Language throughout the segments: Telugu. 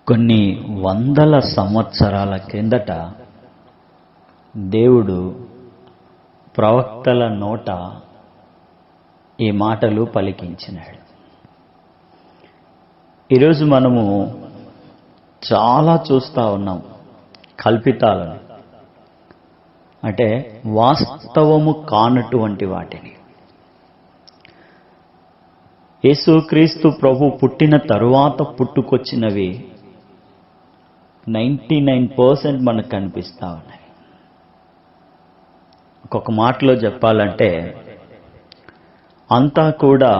కొన్ని వందల సంవత్సరాల క్రిందట దేవుడు ప్రవక్తల నోట ఈ మాటలు పలికించినాడు. ఈరోజు మనము చాలా చూస్తూ ఉన్నాం కల్పితాలను, అంటే వాస్తవము కానటువంటి వాటిని. యేసుక్రీస్తు ప్రభు పుట్టిన తరువాత పుట్టుకొచ్చినవి 99% మనకు కనిపిస్తూ ఉన్నాయి. ఒక్కొక్క మాటలో చెప్పాలంటే అంతా కూడా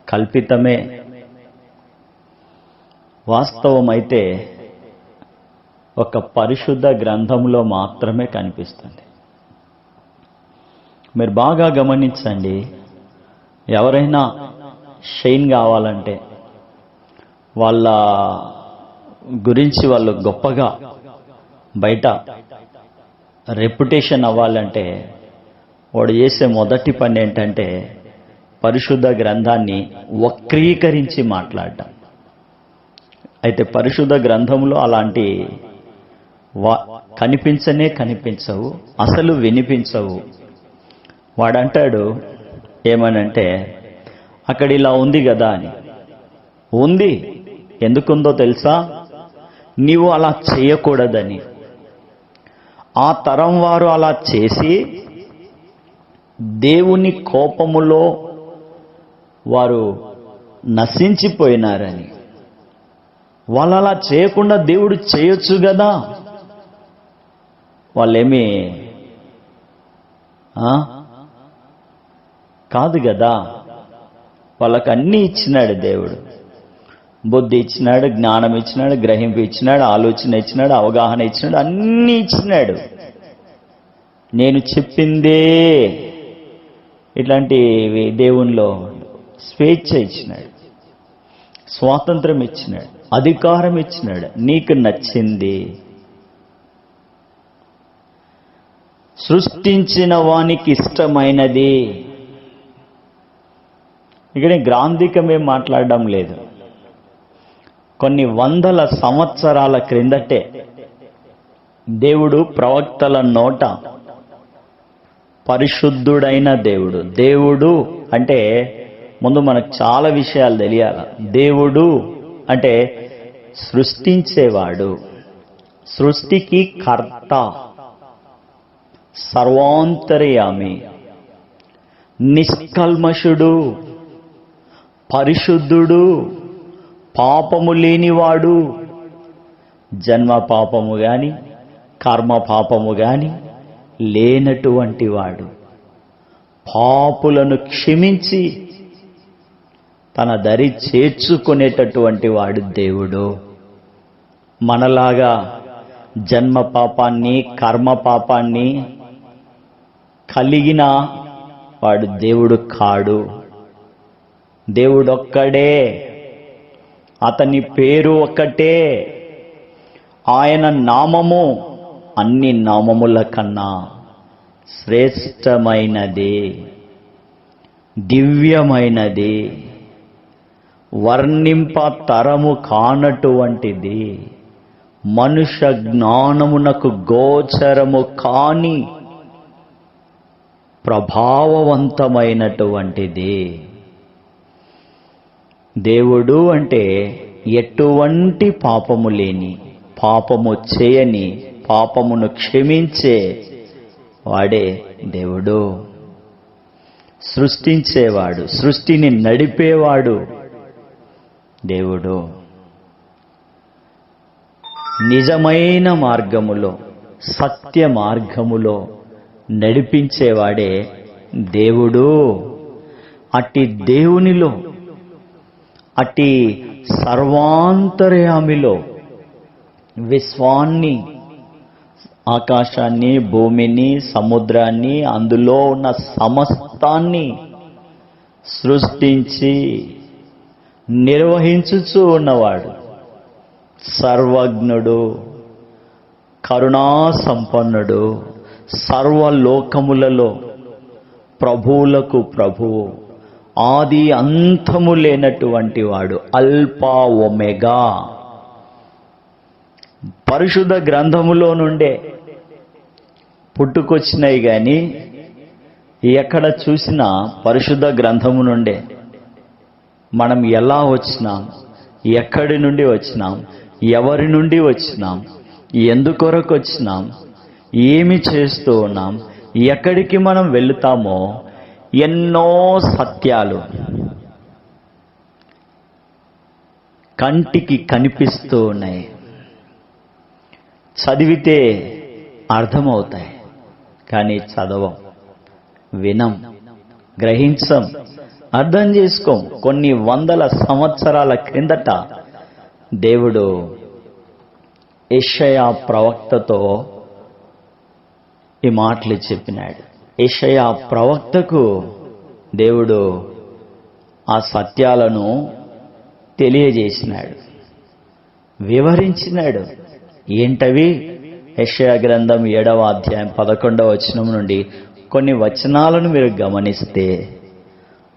కల్పితమే. వాస్తవమైతే ఒక పరిశుద్ధ గ్రంథంలో మాత్రమే కనిపిస్తుంది. మీరు బాగా గమనించండి, ఎవరైనా షైన్ కావాలంటే, వాళ్ళ గురించి వాళ్ళు గొప్పగా బయట రెప్యుటేషన్ అవ్వాలంటే వాడు చేసే మొదటి పని ఏంటంటే పరిశుద్ధ గ్రంథాన్ని వక్రీకరించి మాట్లాడటం. అయితే పరిశుద్ధ గ్రంథంలో అలాంటి కనిపించవు, అసలు వినిపించవు. వాడంటాడు ఏమనంటే, అక్కడ ఇలా ఉంది కదా అని. ఉంది, ఎందుకుందో తెలుసా? నీవు అలా చేయకూడదని. ఆ తరం వారు అలా చేసి దేవుని కోపములో వారు నశించిపోయినారని. వాళ్ళు అలా చేయకుండా దేవుడు చేయొచ్చు కదా. వాళ్ళేమీ కాదు కదా. వాళ్ళకు అన్నీ ఇచ్చినాడు దేవుడు. బుద్ధి ఇచ్చినాడు, జ్ఞానం ఇచ్చినాడు, గ్రహింపు ఇచ్చినాడు, ఆలోచన ఇచ్చినాడు, అవగాహన ఇచ్చినాడు, అన్నీ ఇచ్చినాడు. నేను చెప్పిందే ఇట్లాంటివి దేవునిలో స్వేచ్ఛ ఇచ్చినాడు, స్వాతంత్రం ఇచ్చినాడు, అధికారం ఇచ్చినాడు. నీకు నచ్చింది సృష్టించిన వానికి ఇష్టమైనది. ఇక్కడ గ్రాంధికమేం మాట్లాడడం లేదు. కొన్ని వందల సంవత్సరాల క్రిందటే దేవుడు ప్రవక్తల నోట పరిశుద్ధుడైన దేవుడు అంటే ముందు మనకు చాలా విషయాలు తెలియాలి. దేవుడు అంటే సృష్టించేవాడు, సృష్టికి కర్త, సర్వాంతర్యామి, నిష్కల్మషుడు, పరిశుద్ధుడు, పాపము లేనివాడు. జన్మ పాపము గాని కర్మ పాపము గాని లేనటువంటి వాడు. పాపులను క్షమించి తన దరి చేర్చుకునేటటువంటి వాడు దేవుడు. మనలాగా జన్మ పాపాన్ని కర్మ పాపాన్ని కలిగిన వాడు దేవుడు కాడు. దేవుడొక్కడే, అతని పేరు ఒక్కటే. ఆయన నామము అన్ని నామముల కన్నా శ్రేష్టమైనది, దివ్యమైనది, వర్ణింప తరము కానటువంటిది, మనుష్య జ్ఞానమునకు గోచరము కాని ప్రభావవంతమైనటువంటిది. దేవుడు అంటే ఎటువంటి పాపము లేని, పాపము చేయని, పాపమును క్షమించే వాడే దేవుడు. సృష్టించేవాడు, సృష్టిని నడిపేవాడు దేవుడు. నిజమైన మార్గములో, సత్య మార్గములో నడిపించేవాడే దేవుడు. అట్టి దేవునిలో, అట్టి సర్వాంతర్యామిలో విశ్వాన్ని, ఆకాశాన్ని, భూమిని, సముద్రాన్ని, అందులో ఉన్న సమస్తాన్ని సృష్టించి నిర్వహించుచూ ఉన్నవాడు సర్వజ్ఞుడు, కరుణా సంపన్నుడు, సర్వలోకములలో ప్రభువులకు ప్రభువు, ఆది అంతము లేనటువంటి వాడు, అల్ఫా ఒమేగా, పరిశుద్ధ గ్రంథములో నుండే పుట్టుకొచ్చినాయి, కానీ ఎక్కడ చూసినా పరిశుద్ధ గ్రంథము నుండే మనం ఎలా వచ్చినాం, ఎక్కడి నుండి వచ్చినాం, ఎవరి నుండి వచ్చినాం, ఎందుకొరకు వచ్చినాం, ఏమి చేస్తూ ఉన్నాం, ఎక్కడికి మనం వెళుతామో ఎన్నో సత్యాలు కంటికి కనిపిస్తూ ఉన్నాయి. చదివితే అర్థమవుతాయి, కానీ చదవం, వినం, గ్రహించం, అర్థం చేసుకోం. కొన్ని వందల సంవత్సరాల క్రిందట దేవుడు యెషయా ప్రవక్తతో ఈ మాటలు చెప్పినాడు. యెషయా ప్రవక్తకు దేవుడు ఆ సత్యాలను తెలియజేసినాడు, వివరించినాడు. ఏంటవి? యెషయా గ్రంథం 7వ అధ్యాయం 11వ వచనం నుండి కొన్ని వచనాలను మీరు గమనిస్తే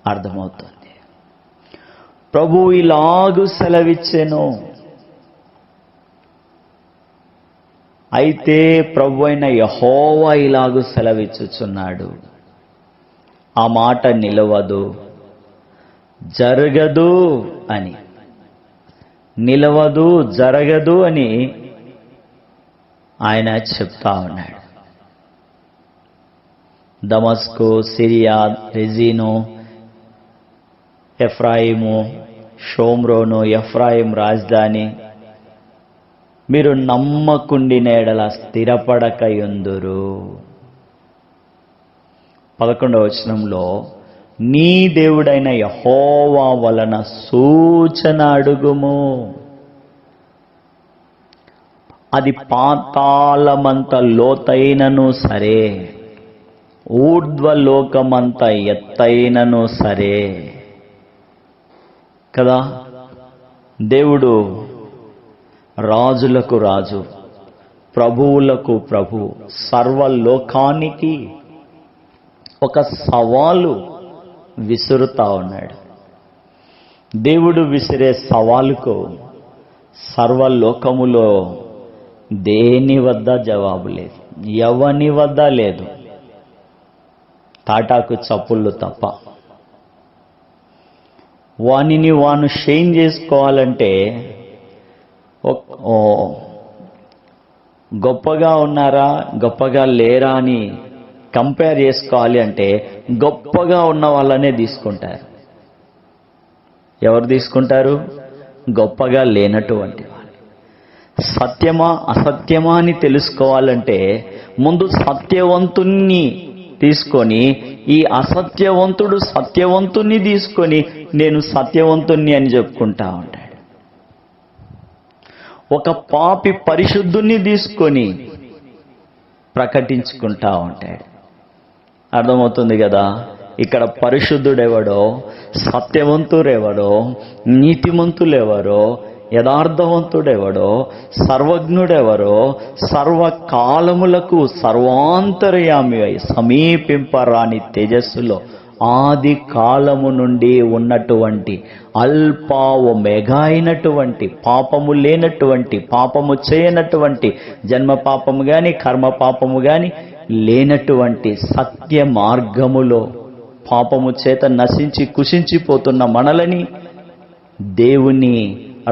అర్థమవుతుంది. ప్రభువు ఇలాగు సెలవిచ్చెను. అయితే ప్రభు అయిన యెహోవా ఇలాగు సెలవిచ్చుచున్నాడు, ఆ మాట నిలవదు, జరగదు అని. నిలవదు, జరగదు అని ఆయన చెప్తా ఉన్నాడు. దమస్కు, సిరియా, రెజీను, ఎఫ్రాయిము, షోమ్రోను, ఎఫ్రాయిం రాజధాని, మీరు నమ్మకుండిన ఎడల స్థిరపడకయుందురు. 11వ వచనంలో నీ దేవుడైన యెహోవా వలన సూచన అడుగుము, అది పాతాళమంత లోతైనను సరే, ఊర్ధ్వలోకమంత ఎత్తైనను సరే. కదా, దేవుడు రాజులకు రాజు, ప్రభువులకు ప్రభు, సర్వలోకానికి ఒక సవాలు విసురుతా ఉన్నాడు. దేవుడు విసిరే సవాలుకు సర్వలోకములో దేని వద్ద జవాబు లేదు, ఎవని వద్ద లేదు, తాటాకు చప్పుళ్ళు తప్ప. వానిని వాను షేమ్ చేసుకోవాలంటే, గొప్పగా ఉన్నారా గొప్పగా లేరా అని కంపేర్ చేసుకోవాలి అంటే గొప్పగా ఉన్న వాళ్ళనే తీసుకుంటారు. ఎవరు తీసుకుంటారు? గొప్పగా లేనటువంటి వాళ్ళు. సత్యమా అసత్యమా అని తెలుసుకోవాలంటే ముందు సత్యవంతుణ్ణి తీసుకొని, ఈ అసత్యవంతుడు సత్యవంతుణ్ణి తీసుకొని నేను సత్యవంతుణ్ణి అని చెప్పుకుంటా ఉంటాడు. ఒక పాపి పరిశుద్ధుణ్ణి తీసుకొని ప్రకటించుకుంటా ఉంటాడు. అర్థమవుతుంది కదా? ఇక్కడ పరిశుద్ధుడెవడో, సత్యవంతుడెవడో, నీతిమంతులెవరో, యథార్థవంతుడెవడో, సర్వజ్ఞుడెవరో, సర్వకాలములకు సర్వాంతర్యామి అయి సమీపింపరాని తేజస్సులో ఆది కాలము నుండి ఉన్నటువంటి అల్పా ఒమేగా అయినటువంటి, పాపము లేనటువంటి, పాపము చేయనటువంటి, జన్మ పాపము గాని కర్మ పాపము గాని లేనటువంటి సత్య మార్గములో పాపము చేత నశించి కుషించిపోతున్న మనలని దేవుని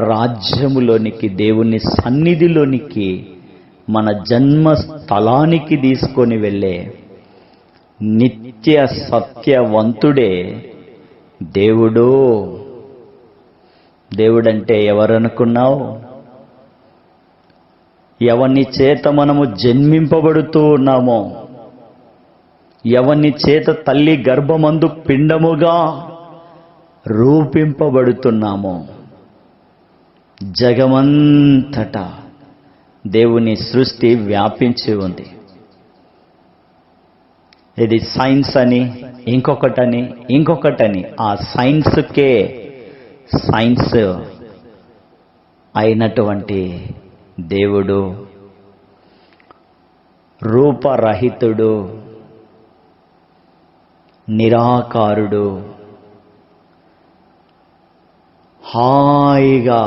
రాజ్యములోనికి, దేవుని సన్నిధిలోనికి, మన జన్మ స్థలానికి తీసుకొని వెళ్ళే నిత్య సత్యవంతుడే దేవుడు. దేవుడంటే ఎవరనుకున్నావు? ఎవని చేత మనము జన్మింపబడుతూ ఉన్నామో, ఎవని చేత తల్లి గర్భమందు పిండముగా రూపింపబడుతున్నామో, జగమంతటా దేవుని సృష్టి వ్యాపించి ఉంది. ఇది సైన్స్ అని, ఇంకొకటని ఆ సైన్స్కే సైన్స్ అయినటువంటి దేవుడు రూపరహితుడు, నిరాకారుడు, హాయిగా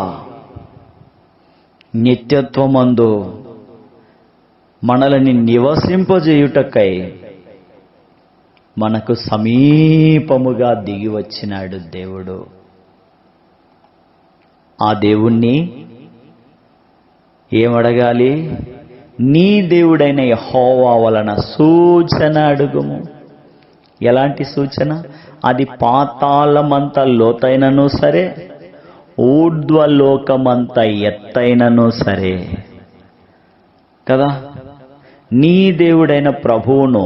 నిత్యత్వమందు మనల్ని నివసింపజేయుటకై మనకు సమీపముగా దిగి వచ్చినాడు దేవుడు. ఆ దేవుణ్ణి ఏమడగాలి? నీ దేవుడైన యెహోవా వలన సూచన అడుగుము. ఎలాంటి సూచన? అది పాతాళమంత లోతైనను సరే, ఊర్ధ్వలోకమంత ఎత్తైనను సరే కదా. నీ దేవుడైన ప్రభువును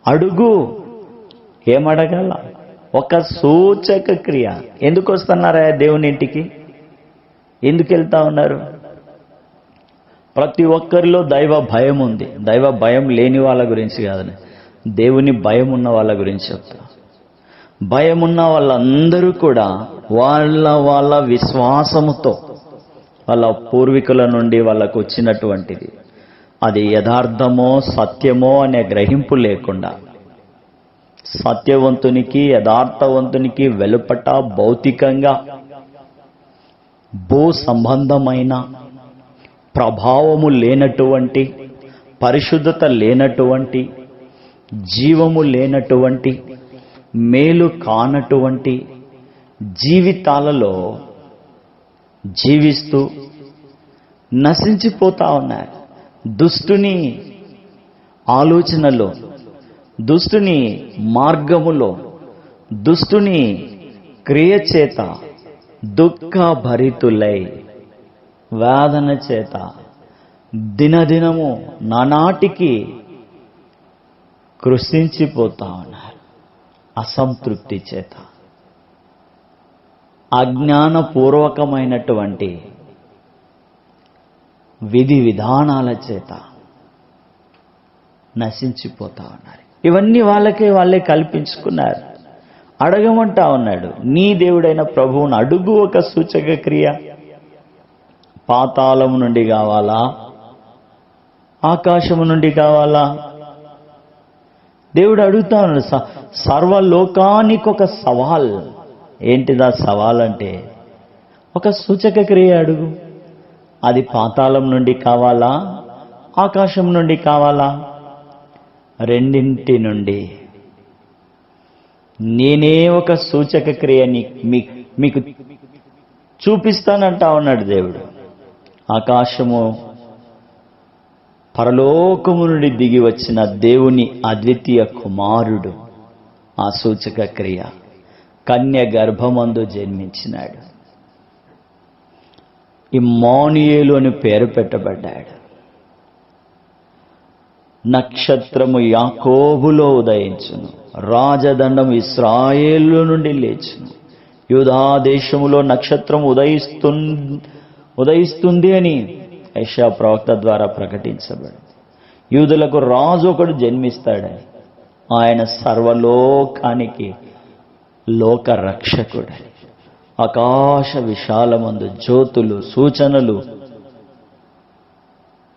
అడుగు. ఏమడగాల? ఒక సూచక క్రియ. ఎందుకు వస్తున్నారా దేవుని ఇంటికి? ఎందుకు వెళ్తా ఉన్నారు? ప్రతి ఒక్కరిలో దైవ భయం ఉంది. దైవ భయం లేని వాళ్ళ గురించి కాదని, దేవుని భయం ఉన్న వాళ్ళ గురించి చెప్తా. భయం ఉన్న వాళ్ళందరూ కూడా వాళ్ళ విశ్వాసముతో, వాళ్ళ పూర్వీకుల నుండి వాళ్ళకు వచ్చినటువంటిది, అది యథార్థమో సత్యమో అనే గ్రహింపు లేకుండా, సత్యవంతునికి యథార్థవంతునికి వెలుపట భౌతికంగా భూ సంబంధమైన ప్రభావము లేనటువంటి, పరిశుద్ధత లేనటువంటి, జీవము లేనటువంటి, మేలు కానటువంటి జీవితాలలో జీవిస్తూ నశించిపోతా ఉన్నారు. దుష్టుని ఆలోచనలో, దుష్టుని మార్గములో, దుష్టుని క్రియ చేత దుఃఖభరితులై, వేదన చేత దినదినము నానాటికి కృషించిపోతా ఉన్నారు. అసంతృప్తి చేత, అజ్ఞానపూర్వకమైనటువంటి విధి విధానాల చేత నశించిపోతా ఉన్నారు. ఇవన్నీ వాళ్ళే కల్పించుకున్నారు. అడగమంటా ఉన్నాడు. నీ దేవుడైన ప్రభువును అడుగు ఒక సూచక క్రియ. పాతాళము నుండి కావాలా? ఆకాశము నుండి కావాలా? దేవుడు అడుగుతా ఉన్నాడు. సర్వలోకానికి ఒక సవాల్. ఏంటిదా సవాల్ అంటే? ఒక సూచక క్రియ అడుగు. అది పాతాళం నుండి కావాలా? ఆకాశం నుండి కావాలా? రెండింటి నుండి. నేనే ఒక సూచక క్రియని మీకు చూపిస్తానంటా ఉన్నాడు దేవుడు. ఆకాశము, పరలోకము నుండి దిగి వచ్చిన దేవుని అద్వితీయ కుమారుడు. ఆ సూచక క్రియ కన్య గర్భమందు జన్మించినాడు. ఇమ్మానుయేలు అని పేరు పెట్టబడ్డాడు. నక్షత్రము యాకోబులో ఉదయించును, రాజదండం ఇశ్రాయేలు నుండి లేచును. యూదా దేశములో నక్షత్రం ఉదయిస్తుంది అని యెషయా ప్రవక్త ద్వారా ప్రకటించబడింది. యూదులకు రాజు ఒకడు జన్మిస్తాడని, ఆయన సర్వలోకానికి లోక రక్షకుడని, ఆకాశ విశాలమందు జ్యోతులు సూచనలు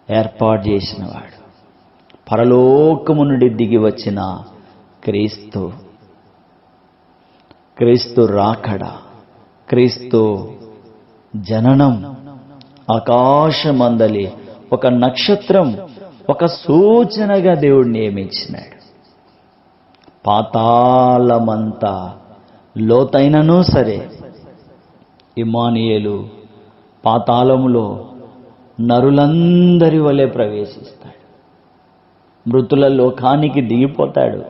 ఏర్పాటు చేసినవాడు, పరలోకము నుండి దిగి వచ్చిన క్రీస్తు రాకడ, క్రీస్తు జననం, ఆకాశమందలి ఒక నక్షత్రం, ఒక సూచనగా దేవుడు నియమించినాడు. పాతాళమంతా లోతైనను సరే, ఇమ్మానుయేలు పాతాళములో నరులందరి వలె ప్రవేశిస్తాడు. మృతుల లోకానికి దిగిపోతాడు.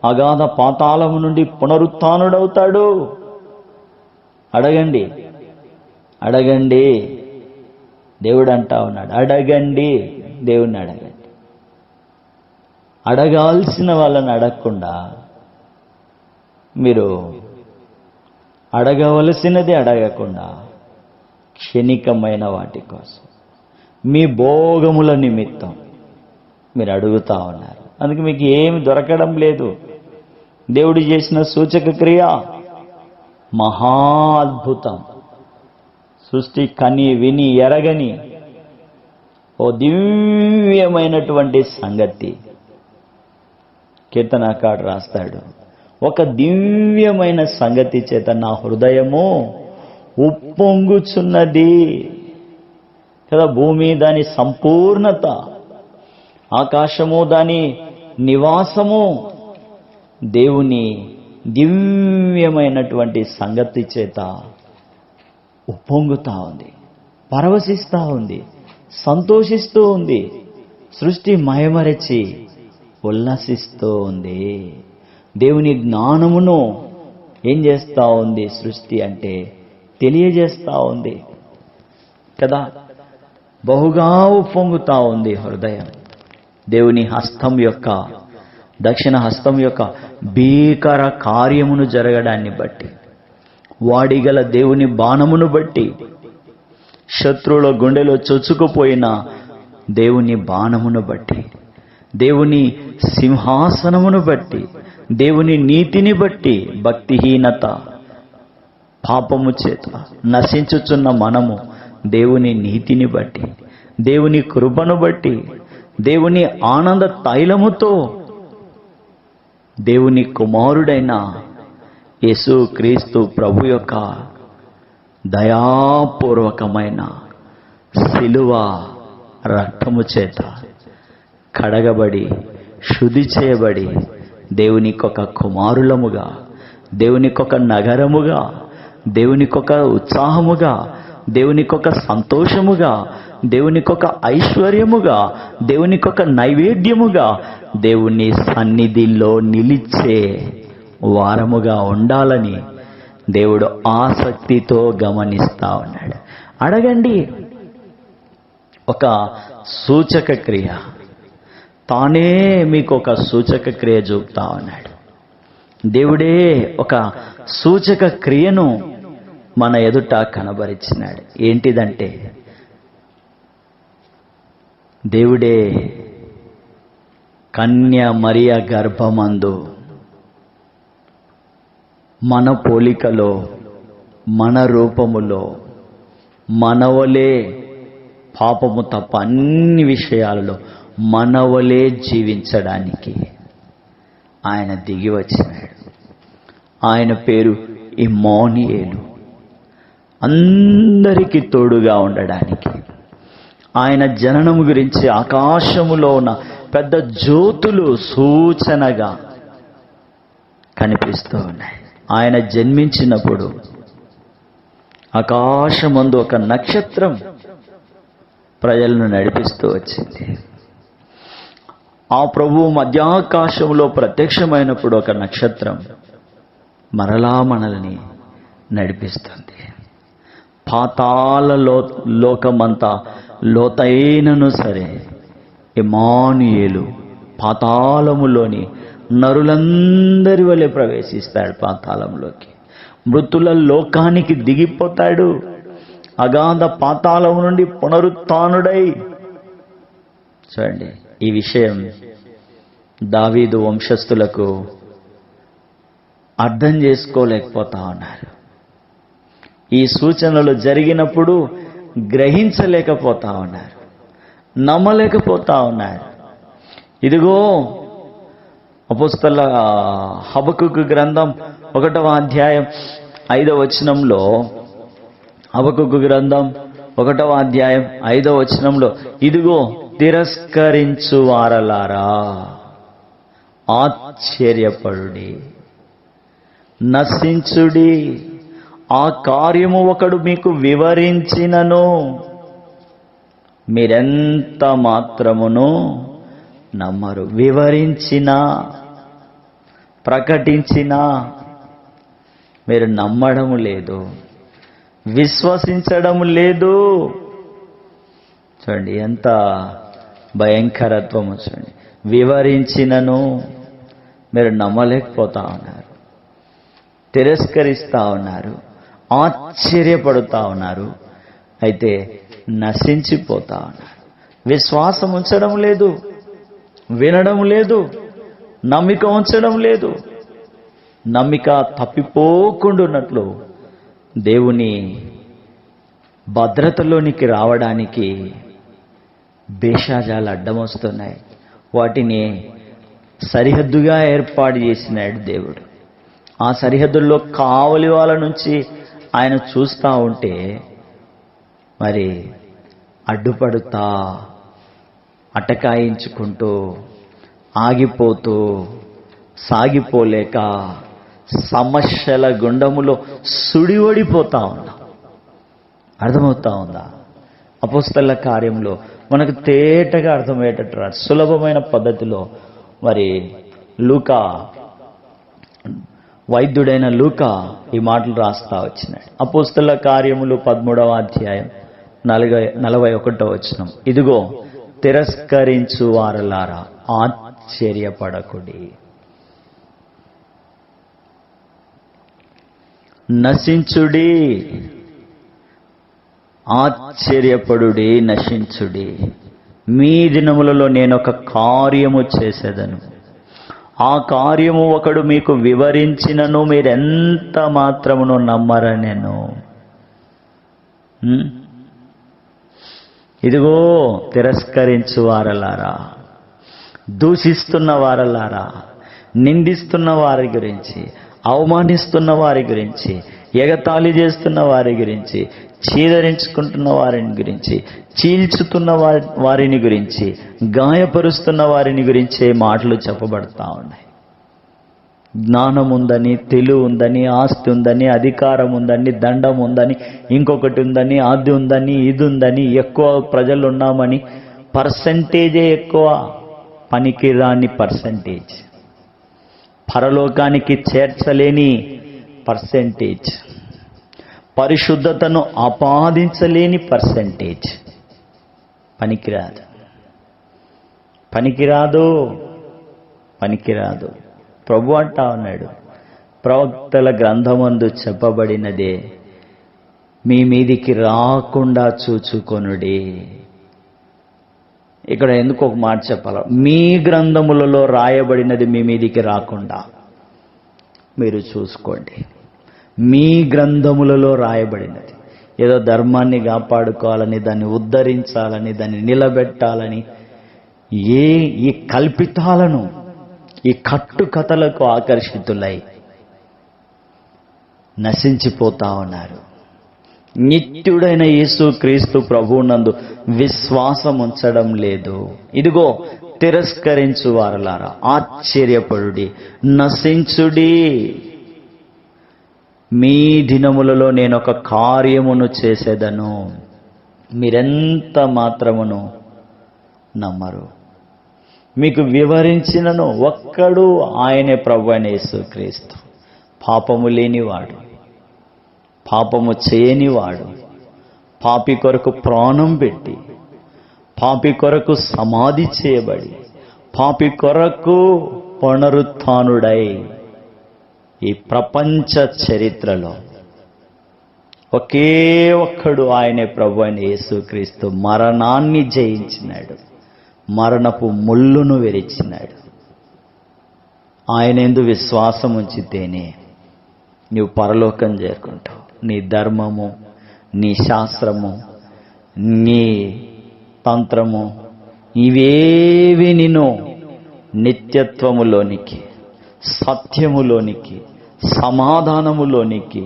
అగాధ పాతాళము నుండి పునరుత్థానుడవుతాడు. అడగండి, అడగండి, దేవుడు అంటా ఉన్నాడు. అడగండి, దేవుణ్ణి అడగండి. అడగాల్సిన వాళ్ళని అడగకుండా మీరు అడగవలసినది అడగకుండా క్షణికమైన వాటి కోసం, మీ భోగముల నిమిత్తం మీరు అడుగుతా ఉన్నారు. అందుకే మీకు ఏమి దొరకడం లేదు. దేవుడు చేసిన సూచక క్రియ మహా అద్భుతం. సృష్టి కని విని ఎరగని ఓ దివ్యమైనటువంటి సంగతి. కీర్తనకాడు రాస్తాడు, ఒక దివ్యమైన సంగతి చేత నా హృదయము ఉప్పొంగుచున్నది. కదా. భూమి దాని సంపూర్ణత, ఆకాశము దాని నివాసము దేవుని దివ్యమైనటువంటి సంగతి చేత ఉప్పొంగుతా ఉంది, పరవశిస్తూ ఉంది, సంతోషిస్తూ ఉంది. సృష్టి మయమరచి ఉల్లసిస్తూ ఉంది. దేవుని జ్ఞానమును ఏం చేస్తూ ఉంది సృష్టి అంటే తెలియజేస్తూ ఉంది కదా. బహుగా ఉప్పొంగుతా ఉంది హృదయం దేవుని హస్తం యొక్క, దక్షిణ హస్తం యొక్క భీకర కార్యమును జరగడాన్ని బట్టి, వాడిగల దేవుని బాణమును బట్టి, శత్రువుల గుండెలో చొచ్చుకుపోయిన దేవుని బాణమును బట్టి, దేవుని సింహాసనమును బట్టి, దేవుని నీతిని బట్టి, భక్తిహీనత పాపము చేత నశించుచున్న మనము దేవుని నీతిని బట్టి, దేవుని కృపను బట్టి, దేవుని ఆనంద తైలముతో దేవుని కుమారుడైన యేసు క్రీస్తు ప్రభు యొక్క దయాపూర్వకమైన శిలువ రక్తము చేత కడగబడి శుద్ధి చేయబడి దేవునికొక కుమారులముగా, దేవునికొక నగరముగా, దేవునికొక ఉత్సాహముగా, దేవునికొక సంతోషముగా, దేవునికొక ఐశ్వర్యముగా, దేవునికొక నైవేద్యముగా, దేవుని సన్నిధిలో నిలిచే వారముగా ఉండాలని దేవుడు ఆసక్తితో గమనిస్తా ఉన్నాడు. అడగండి. ఒక సూచక క్రియ, తానే మీకు ఒక సూచక క్రియ చూపుతా ఉన్నాడు. దేవుడే ఒక సూచక క్రియను మన ఎదుట కనబరిచినాడు. ఏంటిదంటే, దేవుడే కన్య మరియ గర్భమందు మన పోలికలో, మన రూపములో, మనవలే పాపము తప్ప అన్ని విషయాలలో మనవలే జీవించడానికి ఆయన దిగి వచ్చినాడు. ఆయన పేరు ఇమ్మానుయేలు, అందరికీ తోడుగా ఉండడానికి. ఆయన జననము గురించి ఆకాశములో ఉన్న పెద్ద జ్యోతులు సూచనగా కనిపిస్తూ ఉన్నాయి. ఆయన జన్మించినప్పుడు ఆకాశమందు ఒక నక్షత్రం ప్రజలను నడిపిస్తూ వచ్చింది. ఆ ప్రభువు మధ్యాకాశంలో ప్రత్యక్షమైనప్పుడు ఒక నక్షత్రం మరలా మనల్ని నడిపిస్తుంది. పాతాళ లోకమంతా లోతైనను సరే ఇమ్మానుయేలు పాతాళములోని నరులందరి వలె ప్రవేశిస్తాడు. పాతాళంలోకి, మృతుల లోకానికి దిగిపోతాడు. అగాధ పాతాళం నుండి పునరుత్థానుడై, చూడండి, ఈ విషయం దావీదు వంశస్థులకు అర్థం చేసుకోలేకపోతా ఉన్నారు. ఈ సూచనలు జరిగినప్పుడు గ్రహించలేకపోతా ఉన్నారు, నమ్మలేకపోతా ఉన్నారు. ఇదిగో అపోస్తల హబక్కుకు గ్రంథం 1వ అధ్యాయం 5వ వచనంలో, హబక్కుకు గ్రంథం 1వ అధ్యాయం 5వ వచనంలో, ఇదిగో తిరస్కరించు వారలారా ఆశ్చర్యపడుడి, నశించుడి, ఆ కార్యము ఒకడు మీకు వివరించినను మీరెంత మాత్రమును నమ్మరు. వివరించినా, ప్రకటించినా మీరు నమ్మడం లేదు, విశ్వసించడం లేదు. చూడండి ఎంత భయంకరత్వము. చూడండి, వివరించినను మీరు నమ్మలేకపోతా ఉన్నారు, తిరస్కరిస్తా ఉన్నారు, ఆశ్చర్యపడుతా ఉన్నారు, అయితే నశించిపోతా ఉన్నారు. విశ్వాసం ఉంచడం లేదు, వినడం లేదు, నమ్మిక ఉంచడం లేదు. నమ్మిక తప్పిపోకుండాన్నట్లు దేవుని భద్రతలోనికి రావడానికి భేషజాలు అడ్డం వస్తున్నాయి. వాటిని సరిహద్దుగా ఏర్పాటు చేసినాడు దేవుడు. ఆ సరిహద్దుల్లో కావలి వాళ్ళ నుంచి ఆయన చూస్తూ ఉంటే మరి అడ్డుపడుతా, అటకాయించుకుంటూ, ఆగిపోతూ, సాగిపోలేక సమస్యల గుండములో సుడివడిపోతా ఉన్నాం. అర్థమవుతా ఉందా? అపోస్తలుల కార్యంలో మనకు తేటగా అర్థమయ్యేటట్టు రాదు, సులభమైన పద్ధతిలో. మరి లూకా, వైద్యుడైన లూకా ఈ మాటలు రాస్తా వచ్చినాడు. అపోస్తలుల కార్యములు 13వ అధ్యాయం 41వ వచనం. ఇదిగో తిరస్కరించు వారలారా ఆశ్చర్యపడకుడి, నశించుడి, ఆశ్చర్యపడుడి, నశించుడి. మీ దినములలో నేనొక కార్యము చేసేదను, ఆ కార్యము ఒకడు మీకు వివరించినను మీరెంత మాత్రమును నమ్మరనెను. ఇదిగో తిరస్కరించు వారలారా, దూషిస్తున్న వారలారా, నిందిస్తున్న వారి గురించి, అవమానిస్తున్న వారి గురించి, ఎగతాళి చేస్తున్న వారి గురించి, చీదరించుకుంటున్న వారిని గురించి, చీల్చుతున్న వారిని గురించి, గాయపరుస్తున్న వారిని గురించే మాటలు చెప్పబడతా ఉన్నాయి. జ్ఞానం ఉందని, తెలివి ఉందని, ఆస్తి ఉందని, అధికారం ఉందని, దండం ఉందని, ఇంకొకటి ఉందని, అది ఉందని, ఇది ఉందని, ఎక్కువ ప్రజలు ఉన్నామని, పర్సంటేజే ఎక్కువ, పనికిరాని పర్సంటేజ్, పరలోకానికి చేర్చలేని పర్సంటేజ్, పరిశుద్ధతను ఆపాదించలేని పర్సంటేజ్. పనికిరాదు, పనికిరాదు, పనికిరాదు. ప్రభు అంటా ఉన్నాడు, ప్రవక్తల గ్రంథమందు చెప్పబడినదే మీ మీదికి రాకుండా చూచుకొనుడి. ఇక్కడ ఎందుకు ఒక మాట చెప్పాలి, మీ గ్రంథములలో రాయబడినది మీ మీదికి రాకుండా మీరు చూసుకోండి. మీ గ్రంథములలో రాయబడినది ఏదో ధర్మాన్ని కాపాడుకోవాలని, దాన్ని ఉద్ధరించాలని, దాన్ని నిలబెట్టాలని, ఈ కల్పితాలను, ఈ కట్టుకథలకు ఆకర్షితులై నశించిపోతా ఉన్నారు. నిత్యుడైన యేసు క్రీస్తు ప్రభువునందు విశ్వాసం ఉంచడం లేదు. ఇదిగో తిరస్కరించు వారలారా ఆశ్చర్యపడుడి, నశించుడి. మీ దినములలో నేనొక కార్యమును చేసేదను, మీరెంత మాత్రమును నమ్మరు. మీకు వివరించినను ఒక్కడు, ఆయనే ప్రభువైన యేసుక్రీస్తు. పాపము లేనివాడు, పాపము చేయనివాడు, పాపి కొరకు ప్రాణం పెట్టి, పాపి కొరకు సమాధి చేయబడి, పాపి కొరకు పునరుత్థానుడై ఈ ప్రపంచ చరిత్రలో ఒకే ఒక్కడు, ఆయనే ప్రభువైన యేసుక్రీస్తు. మరణాన్ని జయించినాడు, మరణపు ముళ్ళును విరిచినాడు. ఆయనందు విశ్వాసం ఉంచితేనే నీవు పరలోకం చేరుకుంటావు. నీ ధర్మము, నీ శాస్త్రము, నీ తంత్రము, ఇవేవి నిన్ను నిత్యత్వములోనికి, సత్యములోనికి, సమాధానములోనికి,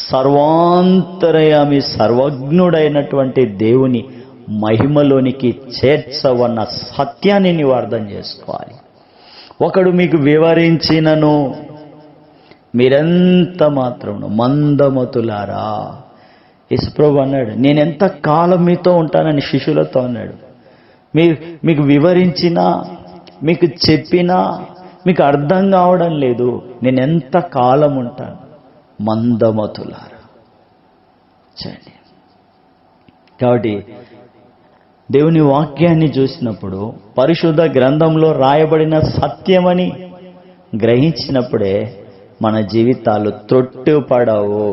సర్వాంతరయామి సర్వజ్ఞుడైనటువంటి దేవుని మహిమలోనికి చేర్చవన్న సత్యాన్ని నీవు అర్థం చేసుకోవాలి. ఒకడు మీకు వివరించినను మీరెంత మాత్రమును మందమతులారా. యేసుప్రభు అన్నాడు, నేనెంత కాలం మీతో ఉంటానని శిష్యులతో అన్నాడు. మీకు వివరించినా, మీకు చెప్పినా మీకు అర్థం కావడం లేదు, నేను ఎంత కాలం ఉంటాను, మందమతులారా. చూడండి, కాబట్టి దేవుని వాక్యాన్ని చూసినప్పుడు, పరిశుద్ధ గ్రంథంలో రాయబడిన సత్యమని గ్రహించినప్పుడే మన జీవితాలు త్రొట్టుపడవు.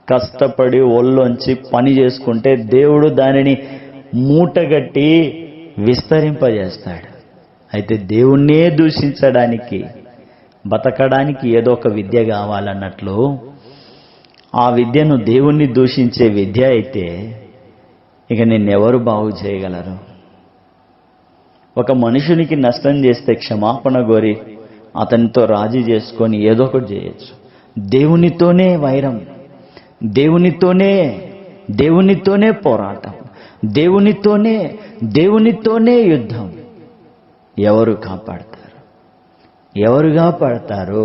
కష్టపడి ఒళ్ళొంచి పని చేసుకుంటే దేవుడు దానిని మూటగట్టి విస్తరింపజేస్తాడు. అయితే దేవుణ్ణే దూషించడానికి, బతకడానికి ఏదో ఒక విద్య కావాలన్నట్లు, ఆ విద్యను దేవుణ్ణి దూషించే విద్య అయితే ఇక నిన్నెవరు బాగు చేయగలరు? ఒక మనుషునికి నష్టం చేస్తే క్షమాపణ కోరి అతనితో రాజీ చేసుకొని ఏదో ఒకటి చేయొచ్చు. దేవునితోనే వైరం, దేవునితోనే దేవునితోనే పోరాటం, దేవునితోనే యుద్ధం. ఎవరు కాపాడతారు? ఎవరు కాపాడతారు?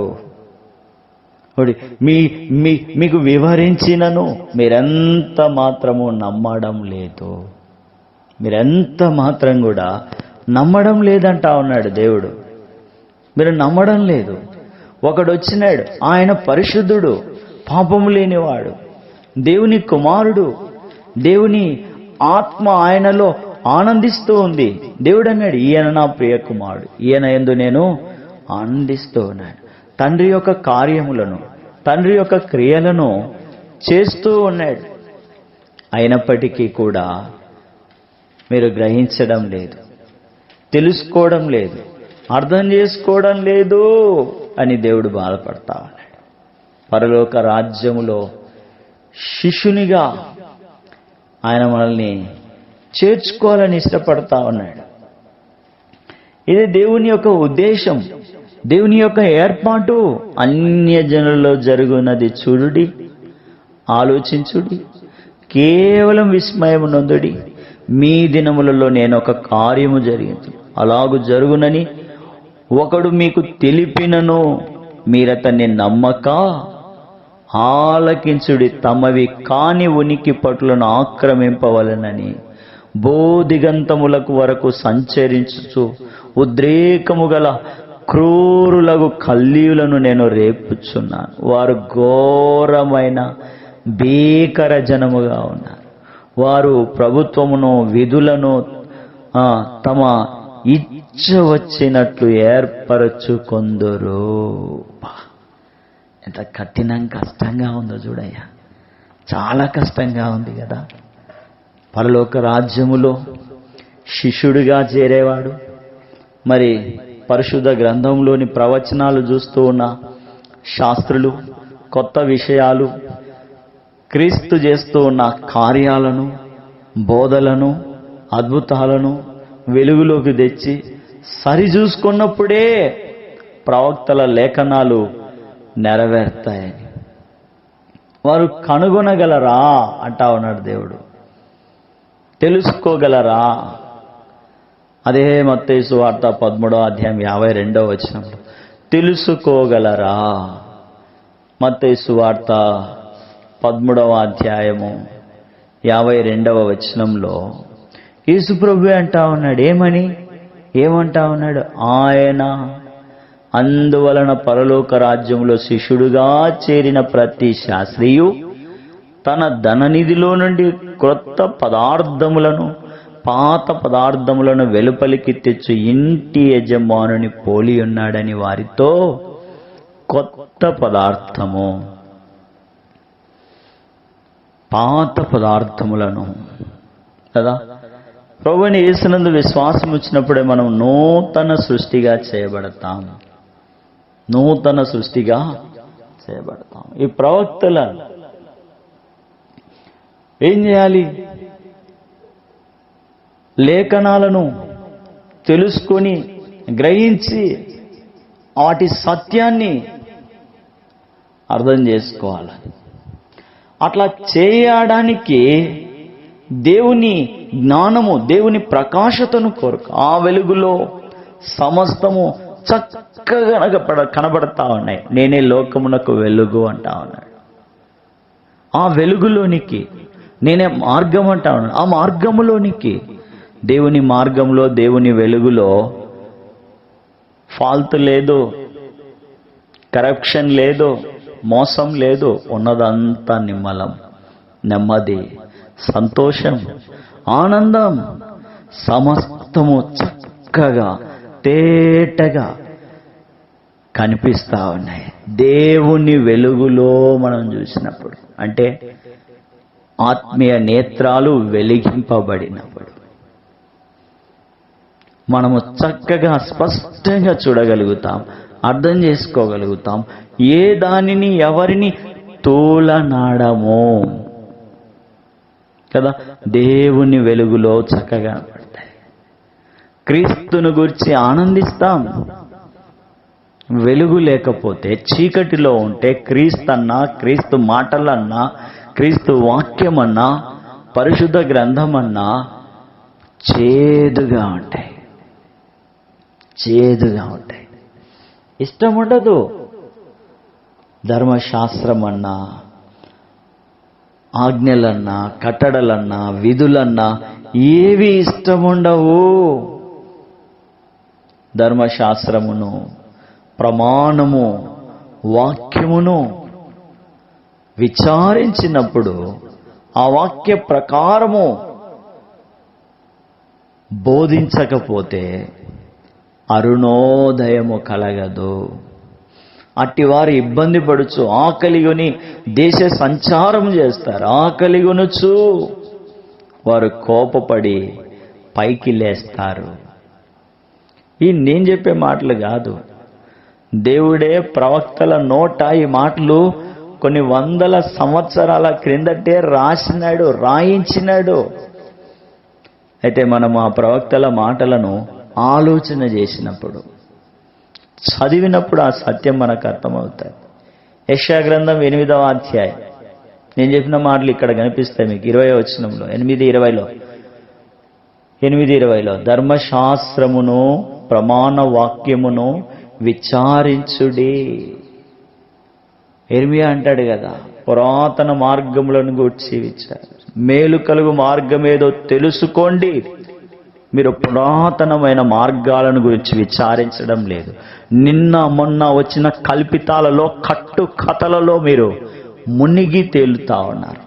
మీకు వివరించినను మీరెంత మాత్రము నమ్మడం లేదు. మీరెంత మాత్రం కూడా నమ్మడం లేదంటా ఉన్నాడు దేవుడు. మీరు నమ్మడం లేదు. ఒకడు వచ్చినాడు, ఆయన పరిశుద్ధుడు, పాపము లేనివాడు, దేవుని కుమారుడు, దేవుని ఆత్మ ఆయనలో ఆనందిస్తూ ఉంది. దేవుడు అన్నాడు, ఈయన నా ప్రియ కుమారుడు, ఈయన యందు నేను ఆనందిస్తూ ఉన్నాడు. తండ్రి యొక్క కార్యములను, తండ్రి యొక్క క్రియలను చేస్తూ ఉన్నాడు. అయినప్పటికీ కూడా మీరు గ్రహించడం లేదు, తెలుసుకోవడం లేదు, అర్థం చేసుకోవడం లేదు అని దేవుడు బాధపడతా ఉన్నాడు. పరలోక రాజ్యములో శిష్యునిగా ఆయన మనల్ని చేర్చుకోవాలని ఇష్టపడతా ఉన్నాడు. ఇది దేవుని యొక్క ఉద్దేశం, దేవుని యొక్క ఏర్పాటు. అన్యజనులలో జరుగునది చూడుడి, ఆలోచించుడి, కేవలం విస్మయము నొందుడి. మీ దినములలో నేను ఒక కార్యము జరిగింది, అలాగు జరుగునని ఒకడు మీకు తెలిపినను మీరతన్ని నమ్మక ఆలకించుడి. తమవి కాని ఉనికి పట్టులను ఆక్రమింపవలనని బోధిగంతములకు వరకు సంచరించుచు ఉద్రేకము గల క్రూరులకు కల్లీయులను నేను రేపుచున్నాను. వారు ఘోరమైన భీకర జనముగా ఉన్నారు. వారు ప్రభుత్వమును విధులను తమ ఇచ్చ వచ్చినట్లు ఏర్పరచుకొందురు. ఎంత కష్టంగా ఉందో చూడయ్యా, చాలా కష్టంగా ఉంది కదా. పరలోక రాజ్యములో శిష్యుడిగా చేరేవాడు, మరి పరిశుద్ధ గ్రంథంలోని ప్రవచనాలు చూస్తూ ఉన్న శాస్త్రులు, కొత్త విషయాలు, క్రీస్తు చేస్తూ ఉన్న కార్యాలను, బోధలను, అద్భుతాలను వెలుగులోకి తెచ్చి సరిచూసుకున్నప్పుడే ప్రవక్తల లేఖనాలు నెరవేరుతాయని వారు కనుగొనగలరా అంటా ఉన్నాడు దేవుడు. తెలుసుకోగలరా? అదే మత్తయి సువార్త 13వ అధ్యాయం 52వ వచనంలో తెలుసుకోగలరా? మత్తయి సువార్త 13వ అధ్యాయము 52వ వచనంలో యేసుప్రభువే అంటా ఉన్నాడు. ఏమంటా ఉన్నాడు? ఆయన అందువలన పరలోక రాజ్యంలో శిష్యుడుగా చేరిన ప్రతి శాస్త్రియు తన ధననిధిలో నుండి క్రొత్త పదార్థములను, పాత పదార్థములను వెలుపలికి తెచ్చు ఇంటి యజమానుని పోలి ఉన్నాడని వారితో కొత్త పదార్థము, పాత పదార్థములను కదా. ప్రభువుని యేసునందు విశ్వాసం వచ్చినప్పుడే మనం నూతన సృష్టిగా చేయబడతాం. నూతన సృష్టిగా చేయబడతాం. ఈ ప్రవక్తల ఏం చేయాలి? లేఖనాలను తెలుసుకొని గ్రహించి వాటి సత్యాన్ని అర్థం చేసుకోవాలి. అట్లా చేయడానికి దేవుని జ్ఞానము, దేవుని ప్రకాశతను కోరుకు. ఆ వెలుగులో సమస్తము చక్కగా కనబడతా ఉన్నాయి. నేనే లోకమునకు వెలుగు అంటా ఉన్నాడు. ఆ వెలుగులోనికి నేనే మార్గం అంటా ఉన్నాడు. ఆ మార్గములోనికి, దేవుని మార్గంలో, దేవుని వెలుగులో ఫాల్ట్ లేదు, కరప్షన్ లేదు, మోసం లేదు. ఉన్నదంతా నిమ్మలం, నెమ్మది, సంతోషం, ఆనందం, సమస్తము చక్కగా తేటగా కనిపిస్తా ఉన్నాయి. దేవుని వెలుగులో మనం చూసినప్పుడు, అంటే ఆత్మీయ నేత్రాలు వెలిగింపబడినప్పుడు మనము చక్కగా స్పష్టంగా చూడగలుగుతాం, అర్థం చేసుకోగలుగుతాం. ఏ దానిని ఎవరిని తోలనాడమో కదా. దేవుని వెలుగులో చక్కగా పడతాయి. క్రీస్తును గురించి ఆనందిస్తాం. వెలుగు లేకపోతే, చీకటిలో ఉంటే క్రీస్తు మాటలన్నా, క్రీస్తు వాక్యమన్నా పరిశుద్ధ గ్రంథమన్నా చేదుగా ఉంటాయి, చేదుగా ఉంటాయి, ఇష్టం ఉండదు. ధర్మశాస్త్రం అన్నా, ఆజ్ఞలన్నా, కట్టడలన్నా, విధులన్నా ఏవి ఇష్టముండవు. ధర్మశాస్త్రమును, ప్రమాణము, వాక్యమును విచారించినప్పుడు ఆ వాక్య ప్రకారము బోధించకపోతే అరుణోదయము కలగదు. అట్టివారు ఇబ్బంది పడుచు ఆకలిగొని దేశ సంచారం చేస్తారు. ఆకలిగొనుచు వారు కోపపడి పైకి లేస్తారు. ఈ నేను చెప్పే మాటలు కాదు, దేవుడే ప్రవక్తల నోట ఈ మాటలు కొన్ని వందల సంవత్సరాల క్రిందటే రాయించినాడు. అయితే మనం ఆ ప్రవక్తల మాటలను ఆలోచన చేసినప్పుడు, చదివినప్పుడు ఆ సత్యం మనకు అర్థమవుతుంది. యెషయా గ్రంథం 8వ అధ్యాయం, నేను చెప్పిన మాటలు ఇక్కడ కనిపిస్తాయి మీకు. 20వ వచనంలో 8:20లో ధర్మశాస్త్రమును ప్రమాణ వాక్యమును విచారించుడి. ఇర్మియా అంటాడు కదా, పురాతన మార్గములను గూర్చి విచారి, మేలు కలుగు మార్గం ఏదో తెలుసుకోండి. మీరు పురాతనమైన మార్గాలను గురించి విచారించడం లేదు. నిన్న మొన్న వచ్చిన కల్పితాలలో, కట్టు కథలలో మీరు మునిగి తేలుతా ఉన్నారు.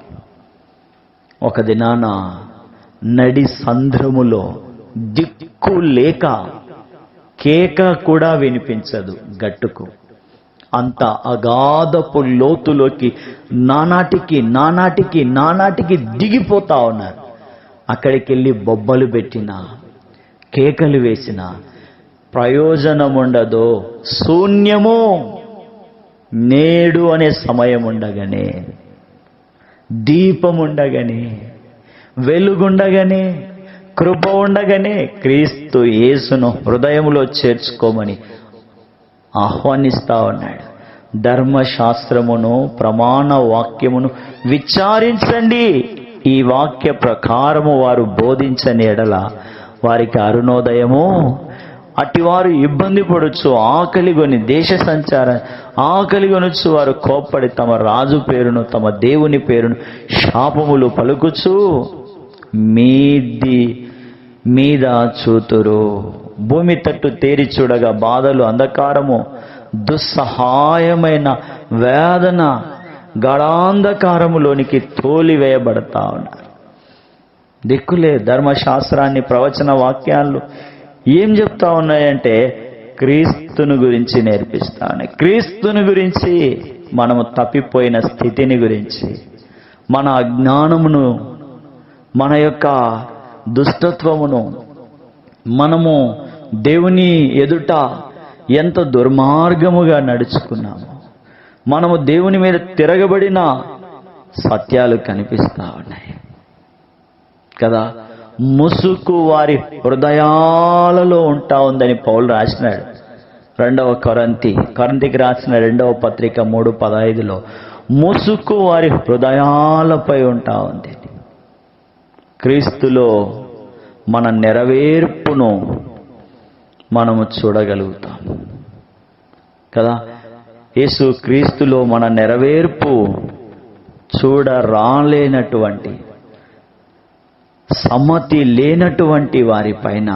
ఒక దినాన నడి సంద్రములో దిక్కు లేక కేక కూడా వినిపించదు గట్టుకు. అంత అగాధపు లోతులోకి నానాటికి దిగిపోతా ఉన్నారు. అక్కడికి వెళ్ళి బొబ్బలు పెట్టినా, కేకలు వేసిన ప్రయోజనం ఉండదు, శూన్యము. నేడు అనే సమయం ఉండగానే, దీపం ఉండగానే, వెలుగుండగానే, కృప ఉండగానే క్రీస్తు యేసును హృదయంలో చేర్చుకోమని ఆహ్వానిస్తా ఉన్నాడు. ధర్మశాస్త్రమును ప్రమాణ వాక్యమును విచారించండి. ఈ వాక్య ప్రకారము వారు బోధించని ఎడల వారికి అరుణోదయము. అటివారు ఇబ్బంది పడొచ్చు, ఆకలిగొని దేశ సంచారం ఆకలిగొనొచ్చు వారు కోప్పడి తమ రాజు పేరును, తమ దేవుని పేరును శాపములు పలుకుచు మీద చూతురు. భూమి తట్టు తేరి చూడగా బాధలు, అంధకారము, దుస్సహాయమైన వేదన గాఢాంధకారములోనికి తోలివేయబడతా ఉన్నారు. దిక్కులే. ధర్మశాస్త్రాన్ని, ప్రవచన వాక్యాలు ఏం చెప్తా ఉన్నాయంటే క్రీస్తుని గురించి నేర్పిస్తా ఉన్నాయి. క్రీస్తుని గురించి, మనము తప్పిపోయిన స్థితిని గురించి, మన అజ్ఞానమును, మన యొక్క దుష్టత్వమును, మనము దేవుని ఎదుట ఎంత దుర్మార్గముగా నడుచుకున్నాము, మనము దేవుని మీద తిరగబడిన సత్యాలు కనిపిస్తా ఉన్నాయి కదా. ముసుకు వారి హృదయాలలో ఉంటా ఉందని పౌలు రాసినాడు. 2వ కొరింథీకి రాసిన 2వ పత్రిక 3:15లో ముసుకు వారి హృదయాలపై ఉంటా ఉంది. క్రీస్తులో మన నెరవేర్పును మనము చూడగలుగుతాం కదా. యేసు క్రీస్తులో మన నెరవేర్పు చూడరాలేనటువంటి, సమ్మతి లేనటువంటి వారిపైన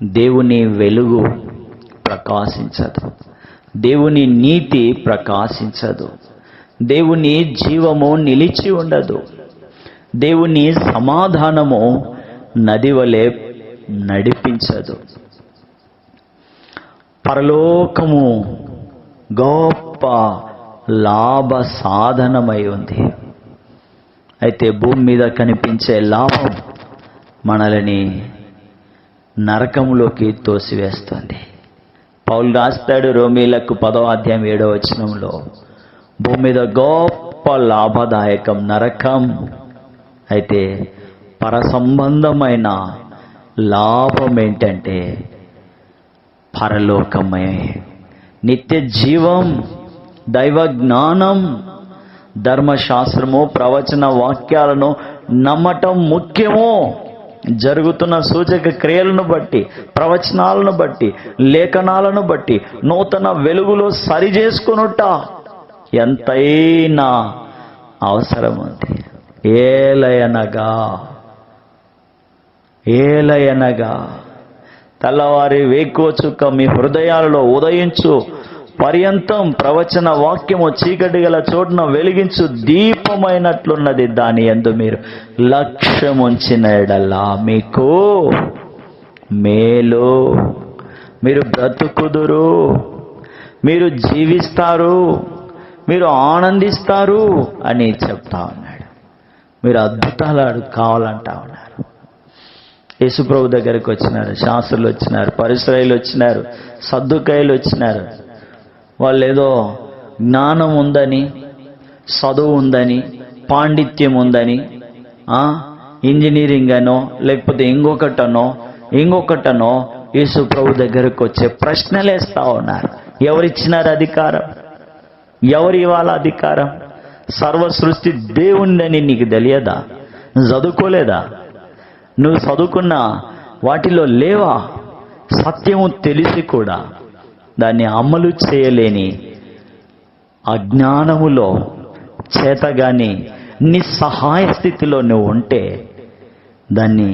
దేవుని వెలుగు ప్రకాశించదు, దేవుని నీతి ప్రకాశించదు, దేవుని జీవము నిలిచి ఉండదు, దేవుని సమాధానము నది వలె నడిపించదు. పరలోకము గొప్ప లాభ సాధనమై ఉంది. అయితే భూమి మీద కనిపించే లాభం మనల్ని నరకంలోకి తోసివేస్తుంది. పౌలు రాస్తాడు రోమీలకు 10వ అధ్యాయం 7వ వచనంలో, భూమి మీద గొప్ప లాభదాయకం నరకం, అయితే పరసంబంధమైన లాభం ఏంటంటే పరలోకమే, నిత్య జీవం, దైవ జ్ఞానం, ధర్మశాస్త్రము, ప్రవచన వాక్యాలను నమ్మటం ముఖ్యము. జరుగుతున్న సూచక క్రియలను బట్టి, ప్రవచనాలను బట్టి, లేఖనాలను బట్టి నూతన వెలుగులో సరి చేసుకొనుట ఎంతైనా అవసరం ఉంది. ఏలయనగా తెల్లవారి వేకువ చుక్క మీ హృదయాలలో ఉదయించు పర్యంతం ప్రవచన వాక్యము చీకటి గల చోటున వెలిగించు దీపమైనట్లున్నది. దాని యందు మీరు లక్ష్యముంచిన ఎడలా మీకు మేలు, మీరు బ్రతుకుదురు, మీరు జీవిస్తారు, మీరు ఆనందిస్తారు అని చెప్తా ఉన్నాడు. మీరు అద్భుతాలు కావాలంటా ఉన్నారు. యేసుప్రభు దగ్గరికి వచ్చినారు, శాస్త్రులు వచ్చినారు, పరిసయ్యులు వచ్చినారు, సద్దుకాయలు వచ్చినారు. వాళ్ళు ఏదో జ్ఞానం ఉందని, చదువు ఉందని, పాండిత్యం ఉందని, ఇంజనీరింగ్ అనో లేకపోతే ఇంకొకటనో యేసు ప్రభు దగ్గరకు వచ్చే ప్రశ్నలేస్తా ఉన్నారు. ఎవరిచ్చినారు అధికారం? ఎవరు ఇవాళ అధికారం? సర్వ సృష్టి దేవుందని నీకు తెలియదా? చదువుకోలేదా? నువ్వు చదువుకున్న వాటిలో లేవా? సత్యము తెలిసి కూడా దాన్ని అమలు చేయలేని అజ్ఞానములో చేతగాని నిస్సహాయ స్థితిలో నువ్వు ఉంటే దాన్ని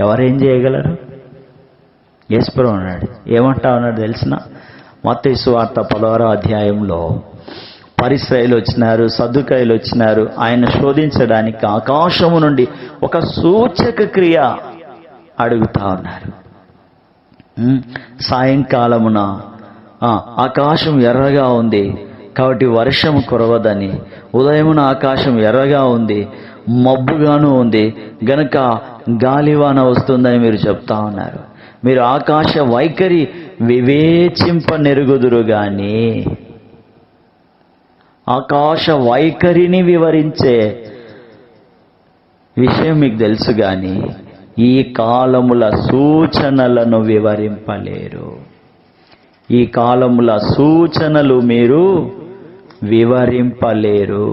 ఎవరేం చేయగలరు? యేసుప్రభు అన్నాడు. ఏమంటా ఉన్నాడు తెలిసిన? మత్తయి సువార్త 10వ అధ్యాయంలో పరిసయ్యులు వచ్చినారు, సద్దుకాయలు వచ్చినారు. ఆయన శోధించడానికి ఆకాశము నుండి ఒక సూచక క్రియ అడుగుతా ఉన్నారు. సాయంకాలమున ఆకాశం ఎర్రగా ఉంది కాబట్టి వర్షం కురవదని, ఉదయమున ఆకాశం ఎర్రగా ఉంది, మబ్బుగాను ఉంది గనుక గాలివాన వస్తుందని మీరు చెప్తా ఉన్నారు. మీరు ఆకాశ వైఖరి వివేచింపనెరుగుదురు గాని, ఆకాశ వైఖరిని వివరించే విషయం మీకు తెలుసు గాని ఈ కాలముల సూచనలను వివరింపలేరు. ఈ కాలముల సూచనలు మీరు వివరింపలేరు.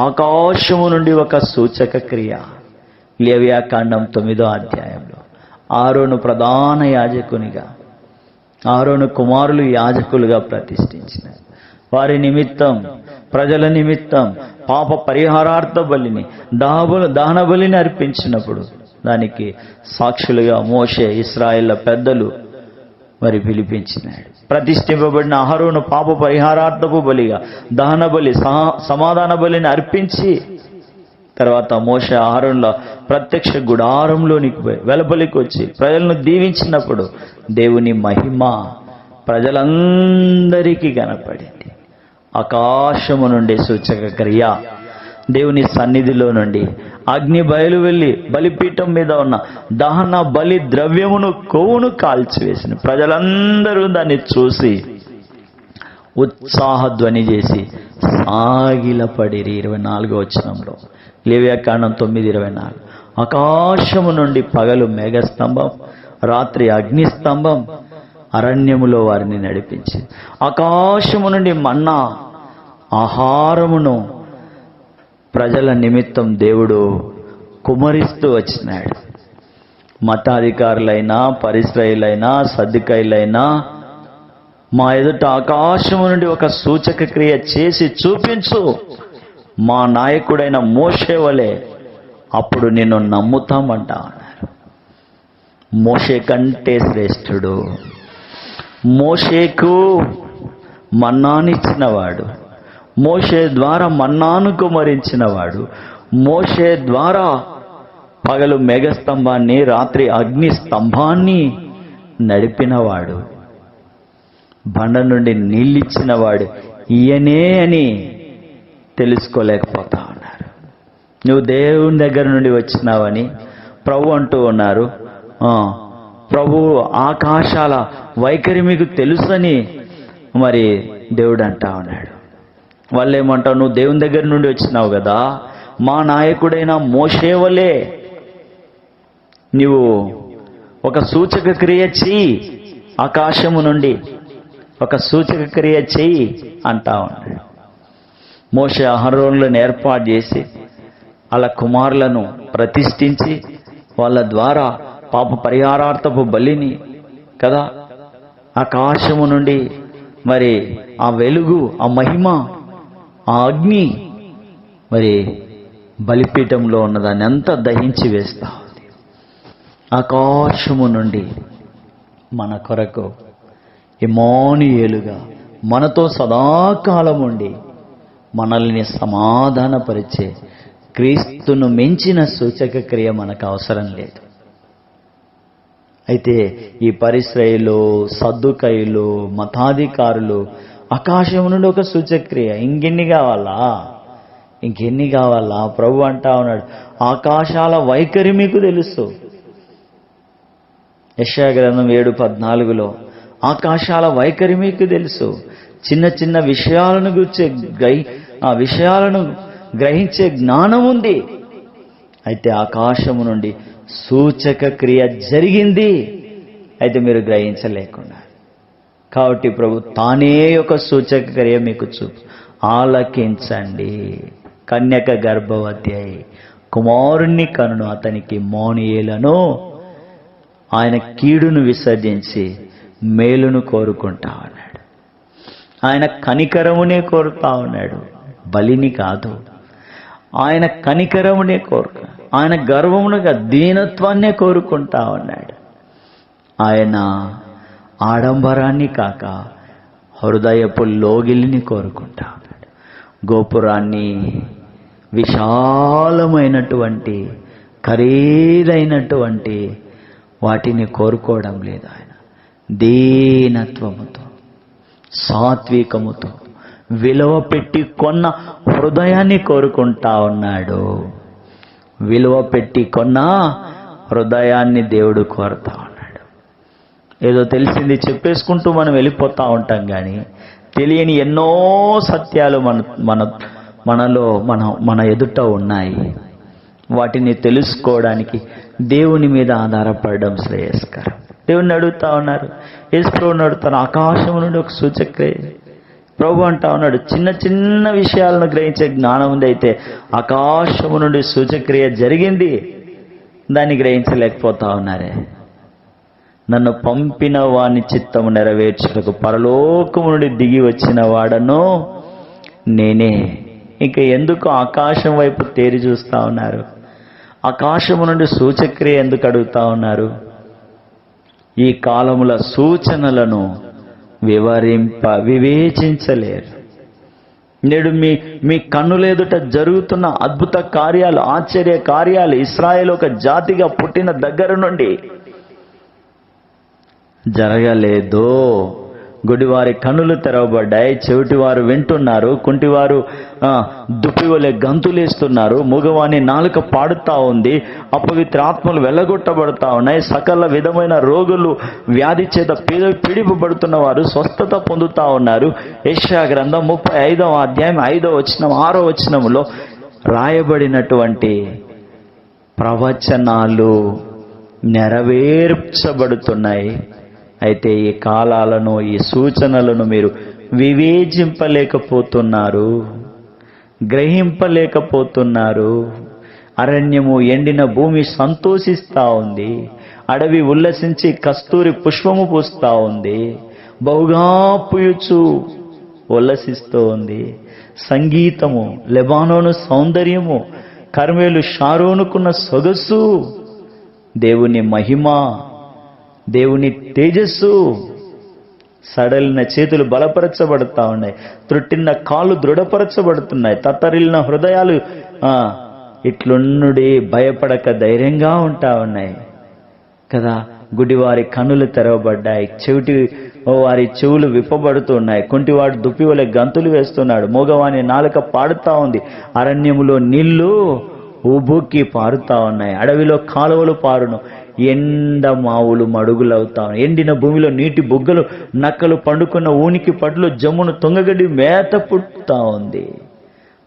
ఆకాశము నుండి ఒక సూచక క్రియ. లేవియాకాండం 9వ అధ్యాయంలో ఆరోను ప్రధాన యాజకునిగా, ఆరోను కుమారులు యాజకులుగా ప్రతిష్ఠించినారు. వారి నిమిత్తం, ప్రజల నిమిత్తం పాప పరిహారార్థ బలిని, దహన బలిని అర్పించినప్పుడు దానికి సాక్షులుగా మోషే, ఇశ్రాయేళ్ల పెద్దలు మరి పిలిపించినాడు. ప్రతిష్ఠింపబడిన అహరోను పాప పరిహారార్థపు బలిగా దహన బలి, సమాధాన బలిని అర్పించి తర్వాత మోషే అహరోనుల ప్రత్యక్ష గుడారంలోనికి పోయి వెలుపలికి వచ్చి ప్రజలను దీవించినప్పుడు దేవుని మహిమ ప్రజలందరికీ కనపడింది. ఆకాశము నుండి సూచక క్రియ, దేవుని సన్నిధిలో నుండి అగ్ని బయలు వెళ్ళి బలిపీఠం మీద ఉన్న దహన బలి ద్రవ్యమును, కొవ్వును కాల్చివేసిన ప్రజలందరూ దాన్ని చూసి ఉత్సాహధ్వని చేసి సాగిలపడిరి. 24వ వచనంలో లేవియాకాండం 9:24 ఆకాశము నుండి పగలు మేఘస్తంభం, రాత్రి అగ్నిస్తంభం అరణ్యములో వారిని నడిపించి, ఆకాశము నుండి మన్నా ఆహారమును ప్రజల నిమిత్తం దేవుడు కుమరిస్తూ వచ్చినాడు. మతాధికారులైనా, పరిసయ్యులైనా, సద్దుకాయలైనా మా ఎదుట ఆకాశము నుండి ఒక సూచక క్రియ చేసి చూపించు, మా నాయకుడైన మోషే వలె, అప్పుడు నిన్ను నమ్ముతామంటా అన్నారు. మోషే కంటే శ్రేష్ఠుడు, మోషేకు మన్నానిచ్చినవాడు, మోషే ద్వారా మన్నాను కుమరించినవాడు, మోషే ద్వారా పగలు మేఘస్తంభాన్ని, రాత్రి అగ్ని స్తంభాన్ని నడిపినవాడు, బండ నుండి నీళ్ళిచ్చినవాడు ఈయనే అని తెలుసుకోలేకపోతా ఉన్నారు. నువ్వు దేవుని దగ్గర నుండి వచ్చినావని ప్రభు అంటూ ఉన్నారు. ప్రభు ఆకాశాల వైఖరి మీకు తెలుసని మరి దేవుడు అంటా ఉన్నాడు. వాళ్ళు ఏమంటావు? నువ్వు దేవుని దగ్గర నుండి వచ్చినావు కదా, మా నాయకుడైన మోషే వలె నీవు ఒక సూచక క్రియ చెయ్యి, ఆకాశము నుండి ఒక సూచక క్రియ చెయ్యి అంటా ఉన్నాడు. మోషే అహరోనులను ఏర్పాటు చేసి వాళ్ళ కుమారులను ప్రతిష్ఠించి వాళ్ళ ద్వారా పాప పరిహారార్థపు బలిని కదా, ఆకాశము నుండి మరి ఆ వెలుగు, ఆ మహిమ, ఆ అగ్ని మరి బలిపీఠంలో ఉన్నదాన్ని అంతా దహించి వేస్తా ఉంది. ఆకాశము నుండి మన కొరకు ఇమ్మానుయేలుగా మనతో సదాకాలం ఉండి మనల్ని సమాధానపరిచే క్రీస్తును మించిన సూచక క్రియ మనకు అవసరం లేదు. అయితే ఈ పరిశ్రయులు, సద్దుకయులు, మతాధికారులు ఆకాశం నుండి ఒక సూచక్రియ ఇంకెన్ని కావాలా ప్రభు అంటా ఉన్నాడు, ఆకాశాల వైఖరి మీకు తెలుసు. యెషయా గ్రంథం 7:14 ఆకాశాల వైఖరి మీకు తెలుసు. చిన్న చిన్న విషయాలను గుర్చే ఆ విషయాలను గ్రహించే జ్ఞానం ఉంది. అయితే ఆకాశము నుండి సూచక క్రియ జరిగింది, అయితే మీరు గ్రహించలేకుండా. కాబట్టి ప్రభు తానే ఒక సూచక క్రియ మీకు ఆలకించండి. కన్యక గర్భవతి అయి కుమారుణ్ణి కనును, అతనికి ఇమ్మానుయేలను. ఆయన కీడును విసర్జించి మేలును కోరుకుంటా ఉన్నాడు. ఆయన కనికరమునే కోరుతా ఉన్నాడు, బలిని కాదు. ఆయన కనికరమునే కోరుకు, ఆయన గర్వమునుగా దీనత్వాన్నే కోరుకుంటా ఉన్నాడు. ఆయన ఆడంబరాన్ని కాక హృదయపు లోగిలిని కోరుకుంటా ఉన్నాడు. గోపురాన్ని, విశాలమైనటువంటి ఖరీదైనటువంటి వాటిని కోరుకోవడం లేదు. ఆయన దీనత్వముతో, సాత్వికముతో విలువ పెట్టి కొన్న హృదయాన్ని కోరుకుంటా ఉన్నాడు. విలువ పెట్టి కొన్న హృదయాన్ని దేవుడు కోరుతా ఉన్నాడు. ఏదో తెలిసింది చెప్పేసుకుంటూ మనం వెళ్ళిపోతూ ఉంటాం, కానీ తెలియని ఎన్నో సత్యాలు మనలో మన ఎదుట ఉన్నాయి. వాటిని తెలుసుకోవడానికి దేవుని మీద ఆధారపడడం శ్రేయస్కరం. దేవుణ్ణి అడుగుతా ఉన్నారు, యేసు ప్రభువుని అడుగుతాను, ఆకాశం నుండి ఒక సూచక్రియ. ప్రభు అంటా ఉన్నాడు, చిన్న చిన్న విషయాలను గ్రహించే జ్ఞానం ఉంది. అయితే ఆకాశము నుండి సూచక్రియ జరిగింది, దాన్ని గ్రహించలేకపోతా ఉన్నారే. నన్ను పంపిన వాని చిత్తము నెరవేర్చుటకు పరలోకము నుండి దిగి వచ్చిన వాడను నేనే. ఇక ఎందుకు ఆకాశం వైపు తేరి చూస్తా ఉన్నారు? ఆకాశము నుండి సూచక్రియ ఎందుకు అడుగుతా ఉన్నారు? ఈ కాలముల సూచనలను వివేచించలేరు. నేడు మీ కన్నులెదుట జరుగుతున్న అద్భుత కార్యాలు, ఆశ్చర్య కార్యాలు, ఇశ్రాయేలు ఒక జాతిగా పుట్టిన దగ్గర నుండి జరగలేదు. గుడివారి కన్నులు తెరవబడ్డాయి, చెవిటివారు వింటున్నారు, కుంటివారు దుప్పివలే గంతులేస్తున్నారు, మూగవాని నాలుక పాడుతా ఉంది, అపవిత్ర ఆత్మలు వెళ్ళగొట్టబడతా ఉన్నాయి, సకల విధమైన రోగులు వ్యాధి చేత పీడింపబడుతున్న వారు స్వస్థత పొందుతా ఉన్నారు. యెషయా గ్రంథం 35వ అధ్యాయం 5వ వచనం 6వ వచనములో రాయబడినటువంటి ప్రవచనాలు నెరవేర్చబడుతున్నాయి. అయితే ఈ కాలాలను, ఈ సూచనలను మీరు వివేచింపలేకపోతున్నారు, గ్రహింపలేకపోతున్నారు. అరణ్యము, ఎండిన భూమి సంతోషిస్తూ ఉంది, అడవి ఉల్లసించి కస్తూరి పుష్పము పూస్తూ ఉంది, బహుగా పూయుచు ఉల్లసిస్తూ ఉంది. సంగీతము, లెబానోను సౌందర్యము, కర్మేలు షారోనుకున్న సొగసు, దేవుని మహిమ, దేవుని తేజస్సు. సడలిన చేతులు బలపరచబడతా ఉన్నాయి, త్రుట్టిన కాళ్ళు దృఢపరచబడుతున్నాయి, తత్తరిల్లిన హృదయాలు ఇట్లున్నుడి భయపడక ధైర్యంగా ఉంటా ఉన్నాయి కదా. గుడివారి కన్నులు తెరవబడ్డాయి, వారి చెవులు విప్పబడుతున్నాయి, కుంటివాడు దుప్పివలే గంతులు వేస్తున్నాడు, మూగవాని నాలుక పాడుతా ఉంది, అరణ్యములో నీళ్లు ఉబుక్కి పారుతా ఉన్నాయి, అడవిలో కాలువలు పారును, ఎండ మావులు మడుగులవుతా ఉన్నాయి, ఎండిన భూమిలో నీటి బుగ్గలు, నక్కలు పండుకున్న ఊనికి పట్లు, జమ్మును తొంగగడ్డి మేత పుట్టుతా ఉంది.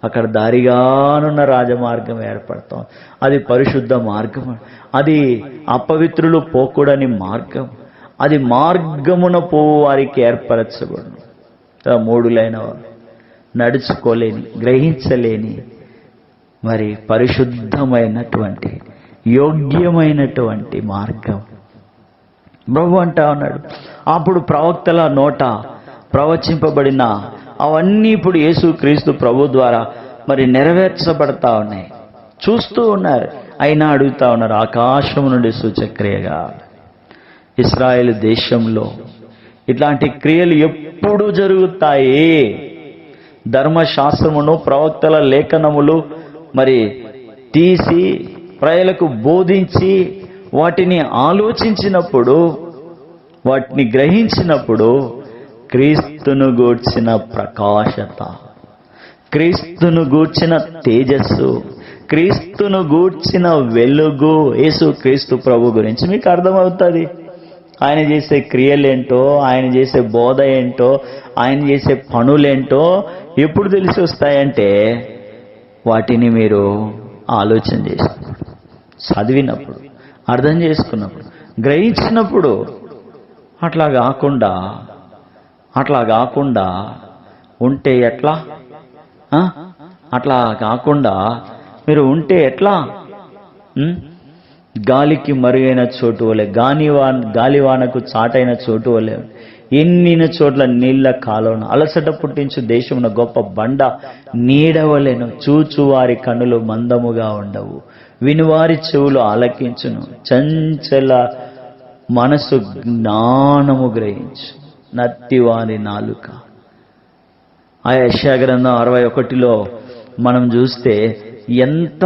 అక్కడ దారిగానున్న రాజమార్గం ఏర్పడతాం, అది పరిశుద్ధ మార్గం, అది అపవిత్రులు పోకూడని మార్గం, అది మార్గమున పోవు వారికి ఏర్పరచబడును. మూడులైన వారు నడుచుకోలేని, గ్రహించలేని మరి పరిశుద్ధమైనటువంటి యోగ్యమైనటువంటి మార్గం ప్రభు అంటా ఉన్నాడు. అప్పుడు ప్రవక్తల నోట ప్రవచింపబడిన అవన్నీ ఇప్పుడు యేసుక్రీస్తు ప్రభు ద్వారా మరి నెరవేర్చబడతా ఉన్నాయి. చూస్తూ ఉన్నారు, అయినా అడుగుతా ఉన్నారు, ఆకాశం నుండి సూచక్రియగా. ఇశ్రాయేలు దేశంలో ఇట్లాంటి క్రియలు ఎప్పుడు జరుగుతాయి? ధర్మశాస్త్రమును, ప్రవక్తల లేఖనములు మరి తీసి ప్రజలకు బోధించి వాటిని ఆలోచించినప్పుడు, వాటిని గ్రహించినప్పుడు క్రీస్తును గూర్చిన ప్రకాశత, క్రీస్తును గూర్చిన తేజస్సు, క్రీస్తును గూర్చిన వెలుగు, యేసు క్రీస్తు ప్రభు గురించి మీకు అర్థమవుతుంది. ఆయన చేసే క్రియలేంటో, ఆయన చేసే బోధ ఏంటో, ఆయన చేసే పనులేంటో ఎప్పుడు తెలిసి వస్తాయంటే వాటిని మీరు ఆలోచన చేసినప్పుడు, చదివినప్పుడు, అర్థం చేసుకున్నప్పుడు, గ్రహించినప్పుడు. అట్లా కాకుండా ఉంటే ఎట్లా? అట్లా కాకుండా మీరు ఉంటే ఎట్లా? గాలికి మరుగైన చోటు వలె, గాలివానకు చాటైన చోటు వలె, ఎన్నిన చోట్ల నీళ్ల కాలువను, అలసట పుట్టించు దేశమున గొప్ప బండ నీడవలెను. చూచువారి కన్నులు మందముగా ఉండవు, వినువారి చెవులు ఆలకించును, చంచల మనసు జ్ఞానము గ్రహించు, నత్తివారి నాలుక. ఆ యెషయా గ్రంథం 61లో మనం చూస్తే ఎంత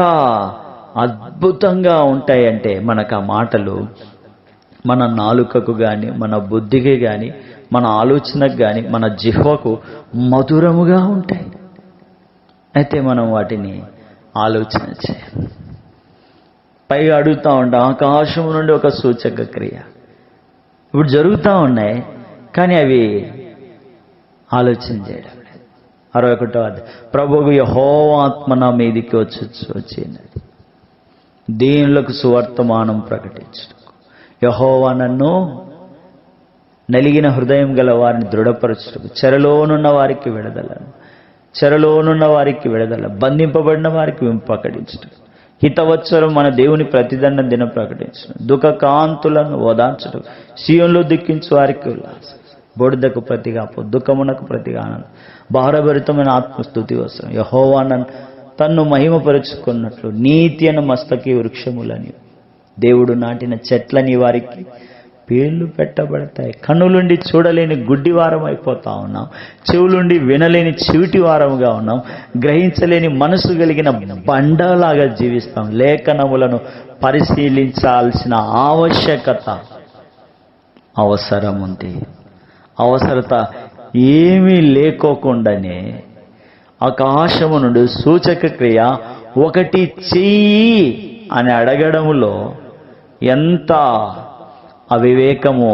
అద్భుతంగా ఉంటాయంటే మనకు ఆ మాటలు మన నాలుకకు కానీ, మన బుద్ధికి కానీ, మన ఆలోచనకు కానీ, మన జిహ్వకు మధురముగా ఉంటాయి. అయితే మనం వాటిని ఆలోచన చేయాలి. పైగా అడుగుతూ ఉంటాం, ఆకాశం నుండి ఒక సూచక క్రియ ఇప్పుడు జరుగుతూ ఉన్నాయి, కానీ అవి ఆలోచన చేయడం లేదు. 61వ ప్రభువు యెహోవా ఆత్మ నా మీదికి వచ్చినది, దీనులకు సువర్తమానం ప్రకటించు. యెహోవా నన్ను నలిగిన హృదయం గల వారిని దృఢపరచుటకు, చెరలోనున్న వారికి విడుదల, బంధింపబడిన వారికి ప్రకటించుట, హితవత్సరం మన దేవుని ప్రతిదండ దినం ప్రకటించడం, దుఃఖ కాంతులను ఓదార్చడం, సీయోనులో దుఃఖించు వారికి ఉల్లాసం, బొడిదకు ప్రతిగా దుఃఖమునకు ప్రతిగా ఆనందం, భారభరితమైన ఆత్మస్తుతి వస్త్రం. యెహోవా తన్ను మహిమపరుచుకున్నట్లు నీతి అను మస్తకి వృక్షములని, దేవుడు నాటిన చెట్లని వారికి పేర్లు పెట్టబడతాయి. కన్నులుండి చూడలేని గుడ్డి వారం అయిపోతా ఉన్నాం, చెవులుండి వినలేని చెవిటి వారముగా ఉన్నాం, గ్రహించలేని మనసు కలిగిన బండలాగా జీవిస్తాం. లేఖనములను పరిశీలించాల్సిన అవసరం ఉంది. అవసరత ఏమీ లేకోకుండానే ఆకాశము నుండి సూచక క్రియ ఒకటి చెయ్యి అని అడగడములో ఎంత అవివేకము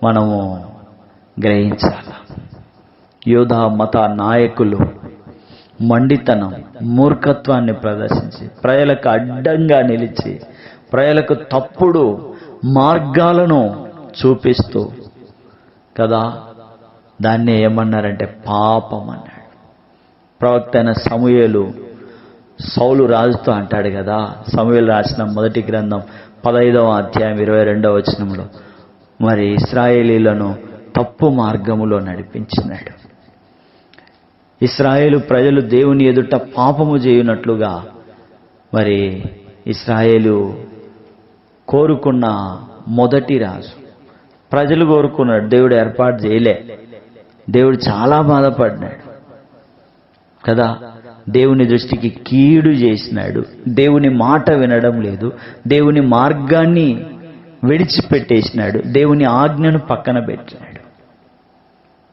మనము గ్రహించాలి. యూదా మత నాయకులు మండితనం, మూర్ఖత్వాన్ని ప్రదర్శించి ప్రజలకు అడ్డంగా నిలిచి ప్రజలకు తప్పుడు మార్గాలను చూపిస్తూ కదా, దాన్ని ఏమన్నారంటే పాపం అన్నాడు. ప్రవక్త అయిన సమూయేలు సౌలు రాజుతో అంటాడు కదా, సమూయేలు రాసిన మొదటి గ్రంథం 15వ అధ్యాయం 22వ వచనంలో, మరి ఇశ్రాయేలీలను తప్పు మార్గములో నడిపించినాడు. ఇశ్రాయేలు ప్రజలు దేవుని ఎదుట పాపము చేయునట్లుగా మరి ఇశ్రాయేలు కోరుకున్న మొదటి రాజు. ప్రజలు కోరుకున్నాడు, దేవుడు ఏర్పాటు చేయలే. దేవుడు చాలా బాధపడినాడు కదా, దేవుని దృష్టికి కీడు చేసినాడు. దేవుని మాట వినడం లేదు, దేవుని మార్గాన్ని విడిచిపెట్టేసినాడు, దేవుని ఆజ్ఞను పక్కన పెట్టినాడు.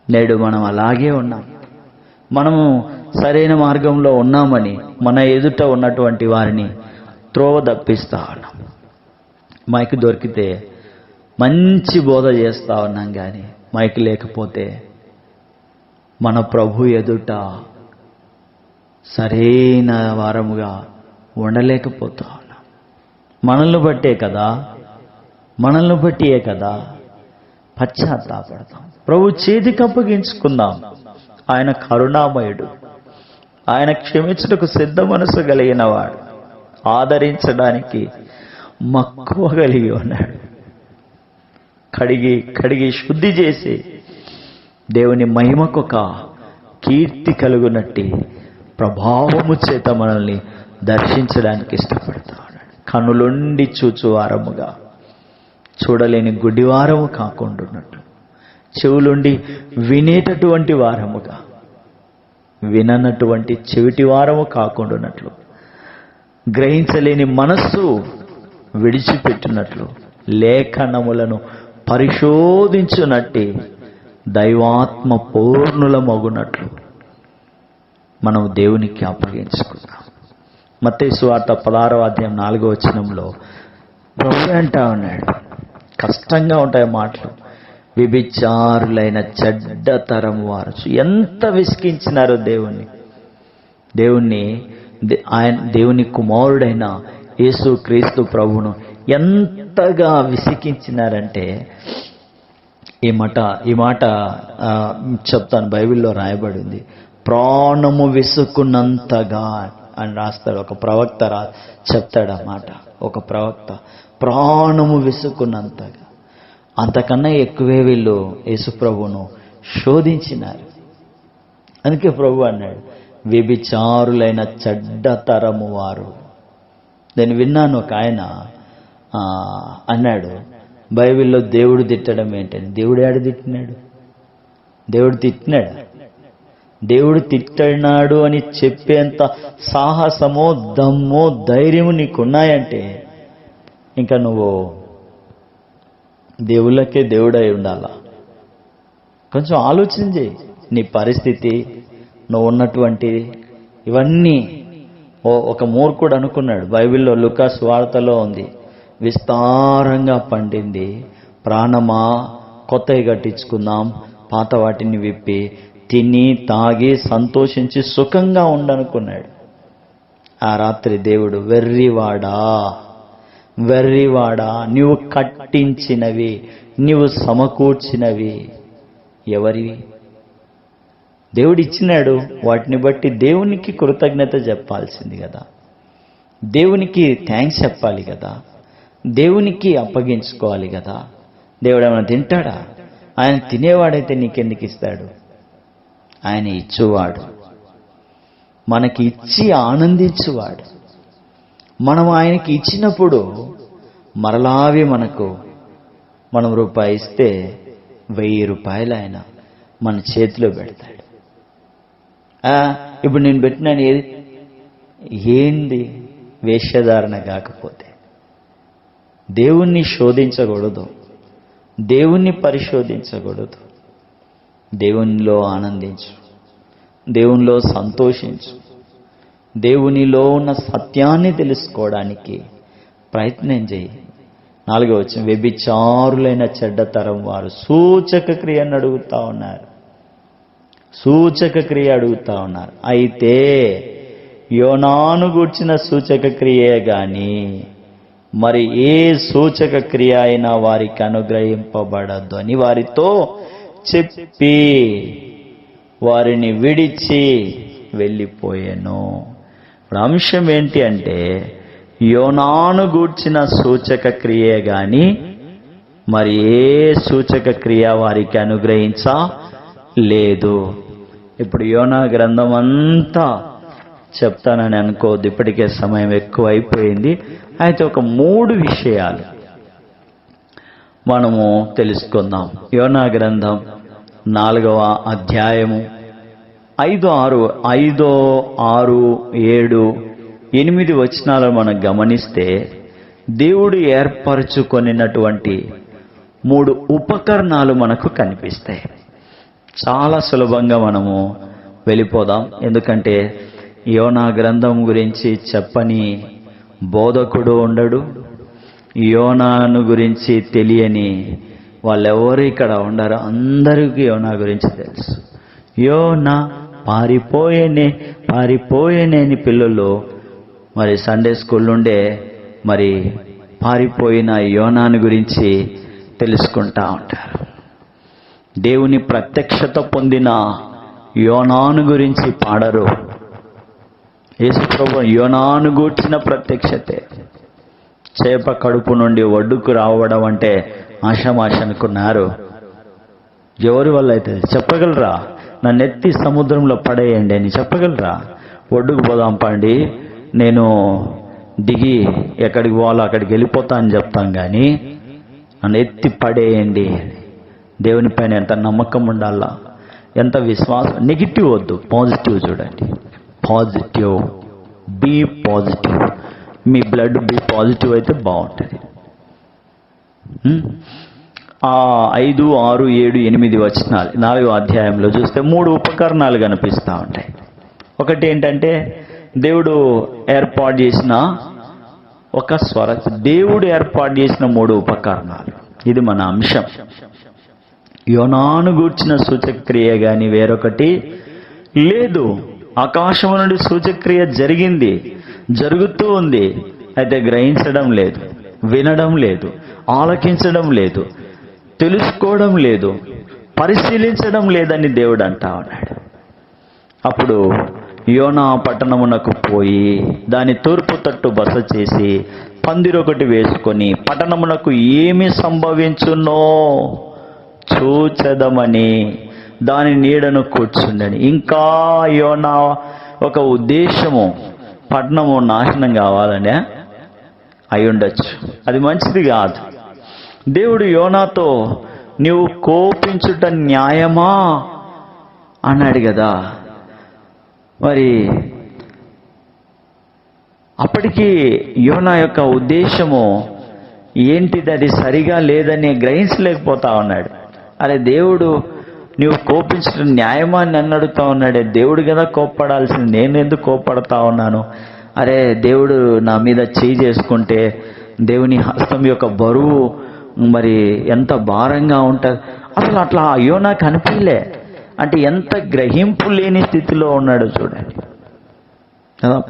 నేడు మనం అలాగే ఉన్నాం. మనము సరైన మార్గంలో ఉన్నామని మన ఎదుట ఉన్నటువంటి వారిని త్రోవ తప్పిస్తా ఉన్నాం. మైక్ దొరికితే మంచి బోధ చేస్తా ఉన్నాం, కానీ మైక్ లేకపోతే మన ప్రభు ఎదుట సరైన వారముగా ఉండలేకపోతా ఉన్నాం. మనల్ని బట్టియే కదా పశ్చాత్తాపడతాం. ప్రభు చేతికి అప్పగించుకుందాం. ఆయన కరుణామయుడు, ఆయన క్షమించుటకు సిద్ధ మనసు కలిగిన వాడు, ఆదరించడానికి మక్కువ కలిగి ఉన్నాడు. కడిగి శుద్ధి చేసి దేవుని మహిమకొక కీర్తి కలుగునట్టి ప్రభావము చేత మనల్ని దర్శించడానికి ఇష్టపడతా ఉన్నాడు. కనులుండి చూచువారముగా, చూడలేని గుడ్డివారము కాకుండా ఉన్నట్లు, చెవులుండి వినేటటువంటి వారముగా, విననటువంటి చెవిటి వారము కాకుండా ఉన్నట్లు, గ్రహించలేని మనస్సు విడిచిపెట్టినట్లు, లేఖనములను పరిశోధించునట్టి దైవాత్మ పూర్ణులమగునట్లు మనం దేవునికి అప్పగించుకుందాం. మత్తయి సువార్త 16:4 ప్రభు అంటా ఉన్నాడు, కష్టంగా ఉంటాయి మాటలు. వ్యభిచారులైన చెడ్డ తరం వారు ఎంత విసిగించినారో దేవుని కుమారుడైన యేసు క్రీస్తు ప్రభువును ఎంతగా విసిగించినారంటే, ఈ మాట చెప్తాను, బైబిల్లో రాయబడింది. ప్రాణము విసుకున్నంతగా అని రాస్తాడు ఒక ప్రవక్త, చెప్తాడు ఆ మాట. ఒక ప్రవక్త ప్రాణము విసుకున్నంతగా, అంతకన్నా ఎక్కువే వీళ్ళు యేసు ప్రభువును శోధించినారు. అందుకే ప్రభు అన్నాడు, వ్యభిచారులైన చెడ్డ తరము వారు. నేను విన్నాను, ఒక ఆయన అన్నాడు, బైబిల్లో దేవుడు తిట్టడం ఏంటని. దేవుడు ఏడ తిట్టినాడు? దేవుడు తిట్టినాడు? దేవుడు తిట్టినాడు అని చెప్పేంత సాహసమో దమ్మో ధైర్యము నీకున్నాయంటే ఇంకా నువ్వు దేవుళ్ళకే దేవుడై ఉండాలా. కొంచెం ఆలోచన చేయి. నీ పరిస్థితి, నువ్వు ఉన్నటువంటి ఇవన్నీ. ఒక మూర్ఖుడు అనుకున్నాడు, బైబిల్లో లూకా సువార్తలో ఉంది, విస్తారంగా పండింది, ప్రాణమా కొత్తవి కట్టించుకుందాం, పాత వాటిని విప్పి తిని తాగి సంతోషించి సుఖంగా ఉండనుకున్నాడు. ఆ రాత్రి దేవుడు, వెర్రివాడా, నీవు కట్టించినవి, నీవు సమకూర్చినవి ఎవరివి? దేవుడు ఇచ్చినాడు, వాటిని బట్టి దేవునికి కృతజ్ఞత చెప్పాల్సింది కదా, దేవునికి థ్యాంక్స్ చెప్పాలి కదా, దేవునికి అప్పగించుకోవాలి కదా. దేవుడు ఏమైనా తింటాడా? ఆయన తినేవాడైతే నీకెందుకు ఇస్తాడు? ఆయన ఇచ్చువాడు, మనకి ఇచ్చి ఆనందించువాడు. మనం ఆయనకి ఇచ్చినప్పుడు మరలావి మనం రూపాయి ఇస్తే 1000 రూపాయలు ఆయన మన చేతిలో పెడతాడు. ఇప్పుడు నేను పెట్టినాను, ఏంది వేషధారణ కాకపోతే? దేవుణ్ణి శోధించకూడదు, దేవుణ్ణి పరిశోధించకూడదు. దేవునిలో ఆనందించు, దేవునిలో సంతోషించు, దేవునిలో ఉన్న సత్యాన్ని తెలుసుకోవడానికి ప్రయత్నం చేయి. 4వ వచనం, వ్యభిచారులైన చెడ్డతరం వారు సూచక క్రియను అడుగుతా ఉన్నారు. అయితే యోనాను గూర్చిన సూచక క్రియే గాని మరి ఏ సూచక క్రియ అయినా వారికి అనుగ్రహింపబడద్దు అని వారితో చెప్పి వారిని విడిచి వెళ్ళిపోయాను. ఇప్పుడు అంశం ఏంటి అంటే, యోనాను గూర్చిన సూచక క్రియే గాని మరి ఏ సూచక క్రియ వారికి అనుగ్రహించలేదు. ఇప్పుడు యోనా గ్రంథం అంతా చెప్తానని అనుకోవద్దు, ఇప్పటికే సమయం ఎక్కువ అయిపోయింది. అయితే ఒక 3 విషయాలు మనము తెలుసుకుందాం. యోనా గ్రంథం 4వ అధ్యాయము 5, 6, 7, 8 వచనాలు మనం గమనిస్తే దేవుడు ఏర్పరచుకొనినటువంటి 3 ఉపకరణాలు మనకు కనిపిస్తాయి. చాలా సులభంగా మనము వెళ్ళిపోదాం, ఎందుకంటే యోనా గ్రంథం గురించి చెప్పని బోధకుడు ఉండడు, యోనాను గురించి తెలియని వాళ్ళెవరు ఇక్కడ ఉండరు. అందరికీ యోనా గురించి తెలుసు. యోనా పారిపోయేనే అని పిల్లలు మరి సండే స్కూల్ నుండే మరి పారిపోయిన యోనాను గురించి తెలుసుకుంటా ఉంటారు. దేవుని ప్రత్యక్షత పొందిన యోనాను గురించి పాడరు. యేసుప్రభు యోనాను గూర్చిన ప్రత్యక్షతే. చేప కడుపు నుండి ఒడ్డుకు రావడం అంటే ఆషామాషి అనుకున్నారు. ఎవరి వల్ల అయితే చెప్పగలరా? నన్ను ఎత్తి సముద్రంలో పడేయండి అని చెప్పగలరా? ఒడ్డుకు పోదాం పండి, నేను దిగి ఎక్కడికి పోవాలో అక్కడికి వెళ్ళిపోతా అని చెప్తాం, కానీ నన్ను ఎత్తి పడేయండి. దేవుని పైన ఎంత నమ్మకం ఉండాలా, ఎంత విశ్వాసం. నెగిటివ్ వద్దు, పాజిటివ్ చూడండి. Positive, be positive. మీ బ్లడ్ బీ పాజిటివ్ అయితే బాగుంటుంది. 5, 6, 7, 8 వచనాలు 4వ అధ్యాయంలో చూస్తే 3 ఉపకరణాలు కనిపిస్తూ ఉంటాయి. ఒకటి ఏంటంటే దేవుడు ఏర్పాటు చేసిన దేవుడు ఏర్పాటు చేసిన 3 ఉపకరణాలు. ఇది మన అంశం. యోనాను గూర్చిన సూచక్రియ కానీ వేరొకటి లేదు. ఆకాశం నుండి సూచక్రియ జరిగింది, జరుగుతూ ఉంది. అయితే గ్రహించడం లేదు, వినడం లేదు, ఆలకించడం లేదు, తెలుసుకోవడం లేదు, పరిశీలించడం లేదని దేవుడు అంటా ఉన్నాడు. అప్పుడు యోనా పట్టణమునకు పోయి దాని తూర్పు తట్టు బస చేసి పందిరొకటి వేసుకొని పట్టణమునకు ఏమి సంభవించునో చూచెదమని దాని నీడను కూర్చుండని. ఇంకా యోనా ఒక ఉద్దేశము, పట్టణము నాశనం కావాలనే అయి ఉండొచ్చు. అది మంచిది కాదు. దేవుడు యోనాతో నీవు కోపించుట న్యాయమా అన్నాడు కదా. మరి అప్పటికి యోనా యొక్క ఉద్దేశము ఏంటిది, అది సరిగా లేదని గ్రహించలేకపోతా ఉన్నాడు. అరే దేవుడు నీవు కోపించడం న్యాయమా అని నన్ను అడుగుతా ఉన్నాడే. దేవుడు కదా కోప్పడాల్సింది, నేను ఎందుకు కోప్పడతా ఉన్నాను? అరే దేవుడు నా మీద చేయి చేసుకుంటే దేవుని హస్తం యొక్క బరువు మరి ఎంత భారంగా ఉంటుంది. అసలు అట్లా యోనా కనిపించలే. అంటే ఎంత గ్రహింపు లేని స్థితిలో ఉన్నాడు చూడండి.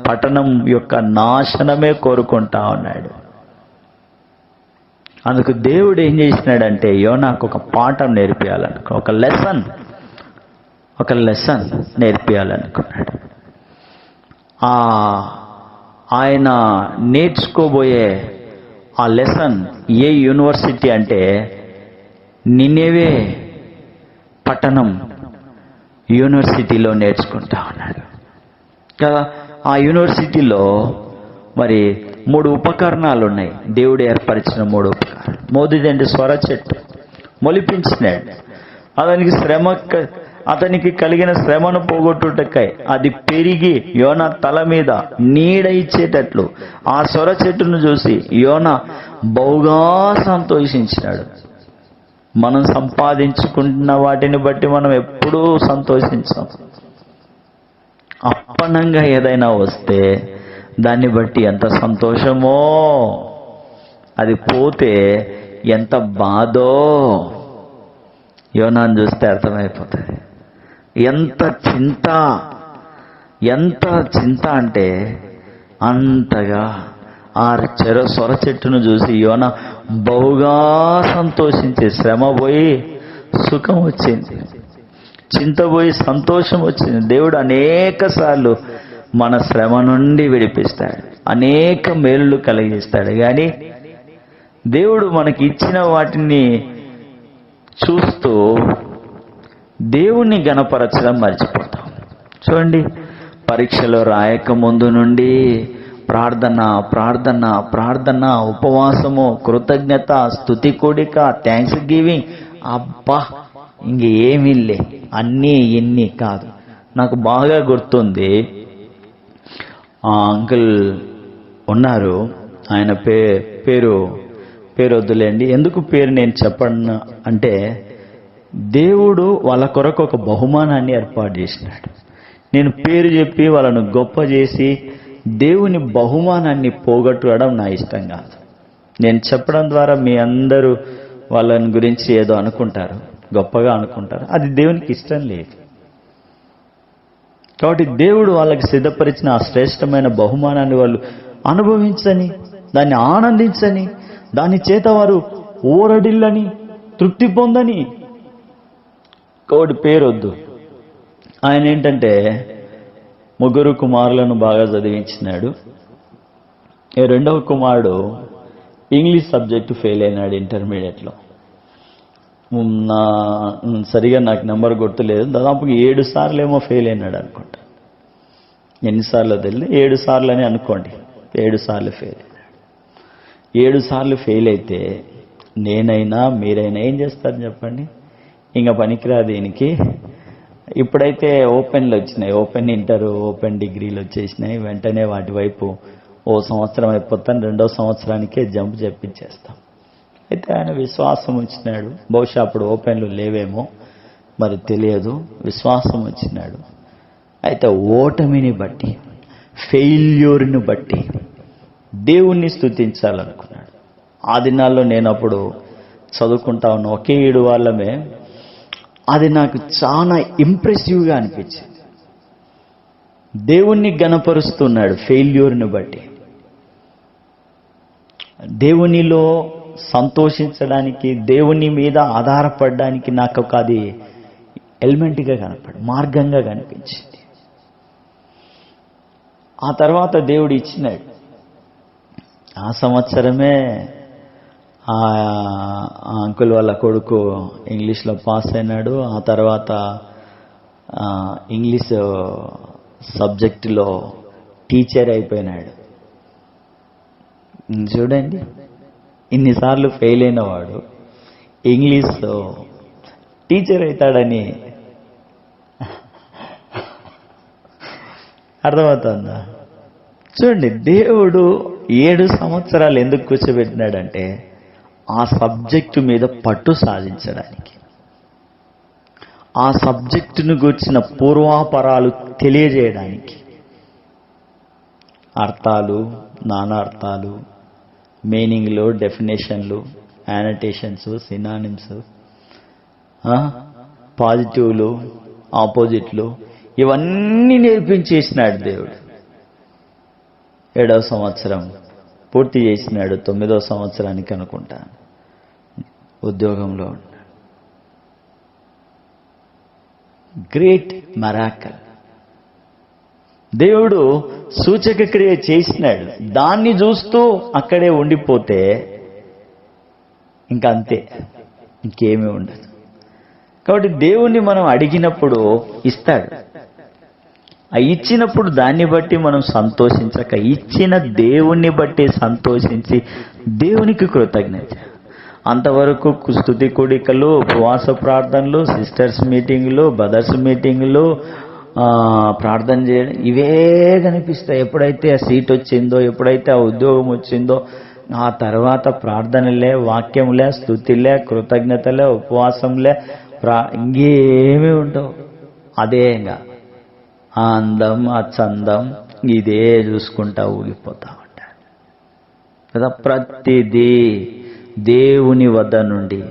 పట్టణం యొక్క నాశనమే కోరుకుంటా ఉన్నాడు. అందుకు దేవుడు ఏం చేసినాడంటే యోనాకు ఒక పాఠం నేర్పియాలనుకో, ఒక లెసన్ నేర్పియాలనుకున్నాడు. ఆయన నేర్చుకోబోయే ఆ లెసన్ ఏ యూనివర్సిటీ అంటే నినేవే పట్టణం యూనివర్సిటీలో నేర్చుకుంటా ఉన్నాడు కదా. ఆ యూనివర్సిటీలో మరి 3 ఉపకరణాలు ఉన్నాయి. దేవుడు ఏర్పరిచిన 3 ఉపకరణాలు. మొదటిదంటే స్వర చెట్టు మొలిపించినాడు. అతనికి కలిగిన శ్రమను పోగొట్టుటకై అది పెరిగి యోనా తల మీద నీడ ఇచ్చేటట్లు ఆ స్వర చెట్టును చూసి యోనా బహుగా సంతోషించినాడు. మనం సంపాదించుకుంటున్న వాటిని బట్టి మనం ఎప్పుడూ సంతోషించాం. అప్పనంగా ఏదైనా వస్తే దాన్ని బట్టి ఎంత సంతోషమో, అది పోతే ఎంత బాధో యోనాను చూస్తే అర్థమైపోతుంది. ఎంత చింత అంటే అంతగా ఆ సొర చెట్టును చూసి యోనా బహుగా సంతోషించి, శ్రమ పోయి సుఖం వచ్చింది, చింత పోయి సంతోషం వచ్చింది. దేవుడు అనేక సార్లు మన శ్రమ నుండి విడిపిస్తాడు, అనేక మేలులు కలిగిస్తాడు. కానీ దేవుడు మనకి ఇచ్చిన వాటిని చూస్తూ దేవుణ్ణి గణపరచడం మర్చిపోతాం. చూడండి, పరీక్షలో రాయక ముందు నుండి ప్రార్థన, ఉపవాసము, కృతజ్ఞత, స్తుతి కూడిక, థ్యాంక్స్ గివింగ్. అబ్బా ఇంకేమిలే, అన్నీ ఇన్ని కాదు. నాకు బాగా గుర్తుంది, ఆ అంకుల్ ఉన్నారు, ఆయన పేరు వద్దులేండి. ఎందుకు పేరు నేను చెప్పను అంటే దేవుడు వాళ్ళ కొరకు ఒక బహుమానాన్ని ఏర్పాటు చేసినాడు. నేను పేరు చెప్పి వాళ్ళను గొప్ప చేసి దేవుని బహుమానాన్ని పోగొట్టడం నా ఇష్టం కాదు. నేను చెప్పడం ద్వారా మీ అందరూ వాళ్ళని గురించి ఏదో అనుకుంటారు, గొప్పగా అనుకుంటారు. అది దేవునికి ఇష్టం లేదు. కాబట్టి దేవుడు వాళ్ళకి సిద్ధపరిచిన ఆ శ్రేష్టమైన బహుమానాన్ని వాళ్ళు అనుభవించని, దాన్ని ఆనందించని, దాని చేత వారు ఊరడిల్లని, తృప్తి పొందని. కాబట్టి పేరొద్దు, ఆయన ఏంటంటే ముగ్గురు కుమారులను బాగా చదివించినాడు. రెండవ కుమారుడు ఇంగ్లీష్ సబ్జెక్టు ఫెయిల్ అయినాడు ఇంటర్మీడియట్లో. సరిగా నాకు నెంబర్ గుర్తులేదు, దాదాపుగా 7 సార్లు ఏమో ఫెయిల్ అయినాడు అనుకుంటా. ఎన్నిసార్లు తెలియదు, 7 సార్లు అని అనుకోండి. 7 సార్లు ఫెయిల్ అయినాడు. 7 సార్లు ఫెయిల్ అయితే నేనైనా మీరైనా ఏం చేస్తారు చెప్పండి? ఇంకా పనికిరాదు దీనికి. ఇప్పుడైతే ఓపెన్లు వచ్చినాయి, ఓపెన్ ఇంటర్, ఓపెన్ డిగ్రీలు వచ్చేసినాయి. వెంటనే వాటి వైపు ఓ సంవత్సరం అయిపోతాను, 2వ సంవత్సరానికే జంప్ చెప్పించేస్తాం. అయితే ఆయన విశ్వాసం ఉంచినాడు. బహుశా అప్పుడు ఓపెన్లు లేవేమో, మరి తెలియదు. విశ్వాసం వచ్చినాడు. అయితే ఓటమిని బట్టి, ఫెయిల్యూర్ని బట్టి దేవుణ్ణి స్తుతించాలనుకున్నాడు. ఆ దినాల్లో నేను అప్పుడు చదువుకుంటా ఉన్నా, ఒకే 7 వాళ్ళమే. అది నాకు చాలా ఇంప్రెసివ్గా అనిపించింది. దేవుణ్ణి గణపరుస్తున్నాడు ఫెయిల్యూర్ని బట్టి. దేవునిలో సంతోషించడానికి, దేవుని మీద ఆధారపడడానికి నాకు ఒక అది ఎలిమెంట్గా మార్గంగా కనిపించింది. ఆ తర్వాత దేవుడు ఇచ్చినాడు. ఆ సంవత్సరమే ఆ అంకుల్ వాళ్ళ కొడుకు ఇంగ్లీష్లో పాస్ అయినాడు. ఆ తర్వాత ఇంగ్లీష్ సబ్జెక్టులో టీచర్ అయిపోయినాడు. చూడండి, ఇన్నిసార్లు ఫెయిల్ అయిన వాడు ఇంగ్లీష్లో టీచర్ అవుతాడని అర్థమవుతుందా? చూడండి, దేవుడు 7 సంవత్సరాలు ఎందుకు కూర్చోబెట్టినాడంటే ఆ సబ్జెక్టు మీద పట్టు సాధించడానికి, ఆ సబ్జెక్టును గురించిన పూర్వాపరాలు తెలియజేయడానికి. అర్థాలు, నానార్థాలు, మీనింగ్లు, డెఫినేషన్లు, యానటేషన్స్, సినానిమ్స్, పాజిటివ్లు, ఆపోజిట్లు, ఇవన్నీ నేర్పించేసినాడు దేవుడు. 7వ సంవత్సరం పూర్తి చేసినాడు. 9వ సంవత్సరానికి అనుకుంటా ఉద్యోగంలో ఉన్నాడు. గ్రేట్ మరాకల్. దేవుడు సూచక క్రియ చేసినాడు. దాన్ని చూస్తూ అక్కడే ఉండిపోతే ఇంకా అంతే, ఇంకేమీ ఉండదు. కాబట్టి దేవుణ్ణి మనం అడిగినప్పుడు ఇస్తాడు. ఆ ఇచ్చినప్పుడు దాన్ని బట్టి మనం సంతోషించక, ఇచ్చిన దేవుణ్ణి బట్టి సంతోషించి దేవునికి కృతజ్ఞత. అంతవరకు స్తుతి కూడికలు, ఉపవాస ప్రార్థనలు, సిస్టర్స్ మీటింగులు, బ్రదర్స్ మీటింగులు, ప్రార్థన చేయడం, ఇవే కనిపిస్తాయి. ఎప్పుడైతే ఆ సీట్ వచ్చిందో, ఎప్పుడైతే ఆ ఉద్యోగం వచ్చిందో, ఆ తర్వాత ప్రార్థనలే, వాక్యంలే, స్తుతిలే, కృతజ్ఞతలే, ఉపవాసంలే, ఇంకేమీ ఉండవు. అదే ఇంకా ఆ అందం, ఆ చందం, ఇదే చూసుకుంటా ఊగిపోతా ఉంటారు కదా. ప్రతిదీ దేవుని వద్ద నుండి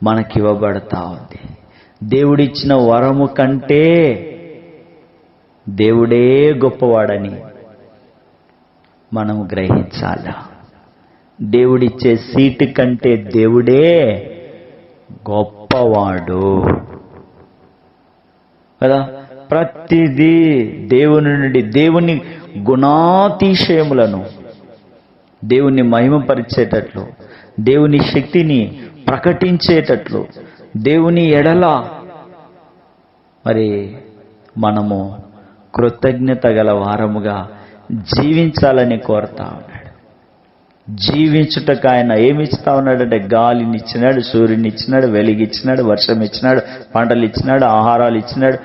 మనకివ్వబడతా ఉంది. దేవుడిచ్చిన వరము కంటే దేవుడే గొప్పవాడని మనం గ్రహించాలా. దేవుడిచ్చే సీటు కంటే దేవుడే గొప్పవాడు కదా. ప్రతిదీ దేవుని నుండి, దేవుని గుణాతిశయములను, దేవుని మహిమపరిచేటట్లు, దేవుని శక్తిని ప్రకటించేటట్లు, దేవుని ఎడల మరి మనము కృతజ్ఞత గల వారముగా జీవించాలని కోరుతా ఉన్నాడు. జీవించుటకు ఆయన ఏమిస్తా ఉన్నాడంటే గాలిని ఇచ్చినాడు, సూర్యుని ఇచ్చినాడు, వెలిగిచ్చినాడు, వర్షం ఇచ్చినాడు, పంటలు ఇచ్చినాడు, ఆహారాలు ఇచ్చినాడు,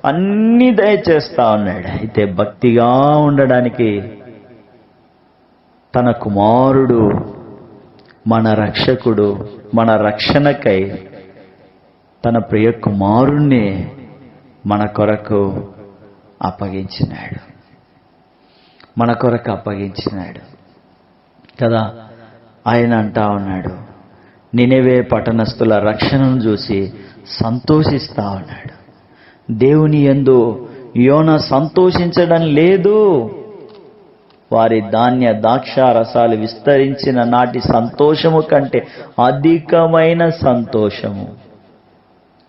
అన్నీ దయచేస్తా ఉన్నాడు. అయితే భక్తిగా ఉండడానికి తన కుమారుడు, మన రక్షకుడు, మన రక్షణకై తన ప్రియ కుమారుణ్ణి మన కొరకు అప్పగించినాడు. మన కొరకు అప్పగించినాడు కదా. ఆయన అంటా ఉన్నాడు, నినెవే పట్టణస్థుల రక్షణను చూసి సంతోషిస్తా ఉన్నాడు. దేవుని యందు యోనా సంతోషించడం లేదు. వారి ధాన్య ద్రాక్ష రసాలు విస్తరించిన నాటి సంతోషము కంటే అధికమైన సంతోషము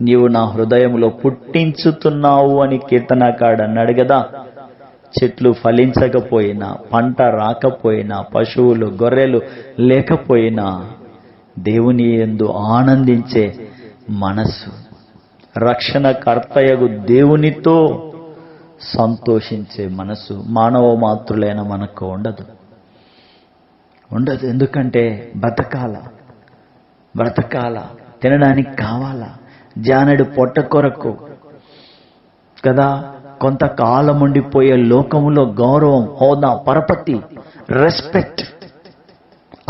నీవు నా హృదయంలో పుట్టించుతున్నావు అని కీర్తనకాడు అన్నాడు కదా. చెట్లు ఫలించకపోయినా, పంట రాకపోయినా, పశువులు గొర్రెలు లేకపోయినా దేవుని యందు ఆనందించే మనసు, రక్షణకర్తయగు దేవునితో సంతోషించే మనసు మానవ మాతృలైన మనకు ఉండదు. ఎందుకంటే బ్రతకాల, తినడానికి కావాలా, జానెడు పొట్ట కొరకు కదా. కొంతకాలం ఉండిపోయే లోకములో గౌరవం, హోదా, పరపతి, రెస్పెక్ట్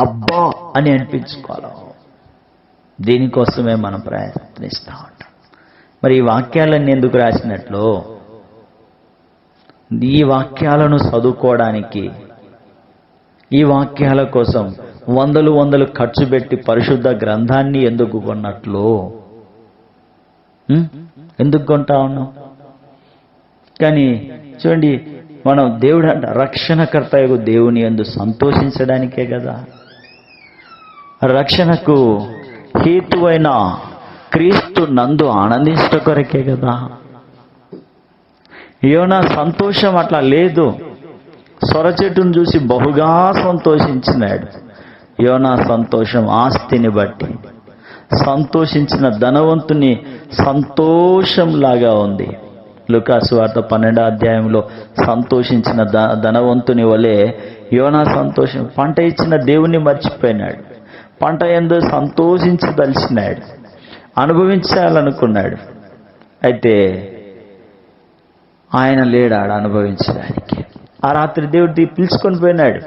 అబ్బా అని అనిపించుకోవాలి. దీనికోసమే మనం ప్రయత్నిస్తూ ఉంటాం. మరి ఈ వాక్యాలన్నీ ఎందుకు రాసినట్లు? ఈ వాక్యాలను చదువుకోవడానికి, ఈ వాక్యాల కోసం వందలు ఖర్చు పెట్టి పరిశుద్ధ గ్రంథాన్ని ఎందుకు కొన్నట్లు? ఎందుకు కొంటా ఉన్నాం? కానీ చూడండి, మనం దేవుడు అంట రక్షణకర్తయగు దేవుని యందు సంతోషించడానికే కదా. రక్షణకు హేతువైన క్రీస్తు నందు ఆనందించట కొరకే కదా. యోనా సంతోషం అట్లా లేదు. సొర చెట్టును చూసి బహుగా సంతోషించినాడు. యోనా సంతోషం ఆస్తిని బట్టి, సంతోషించిన ధనవంతుని సంతోషంలాగా ఉంది. లూకాసు వార్త 12వ అధ్యాయంలో సంతోషించిన ధనవంతుని వలె యోనా సంతోషం. పంట ఇచ్చిన దేవుణ్ణి మర్చిపోయినాడు. పంట యందు సంతోషించదలిచినాడు, అనుభవించాలనుకున్నాడు. అయితే ఆయన లేడాడు అనుభవించడానికి. ఆ రాత్రి దేవుడు పిలుచుకొని పోయినాడు.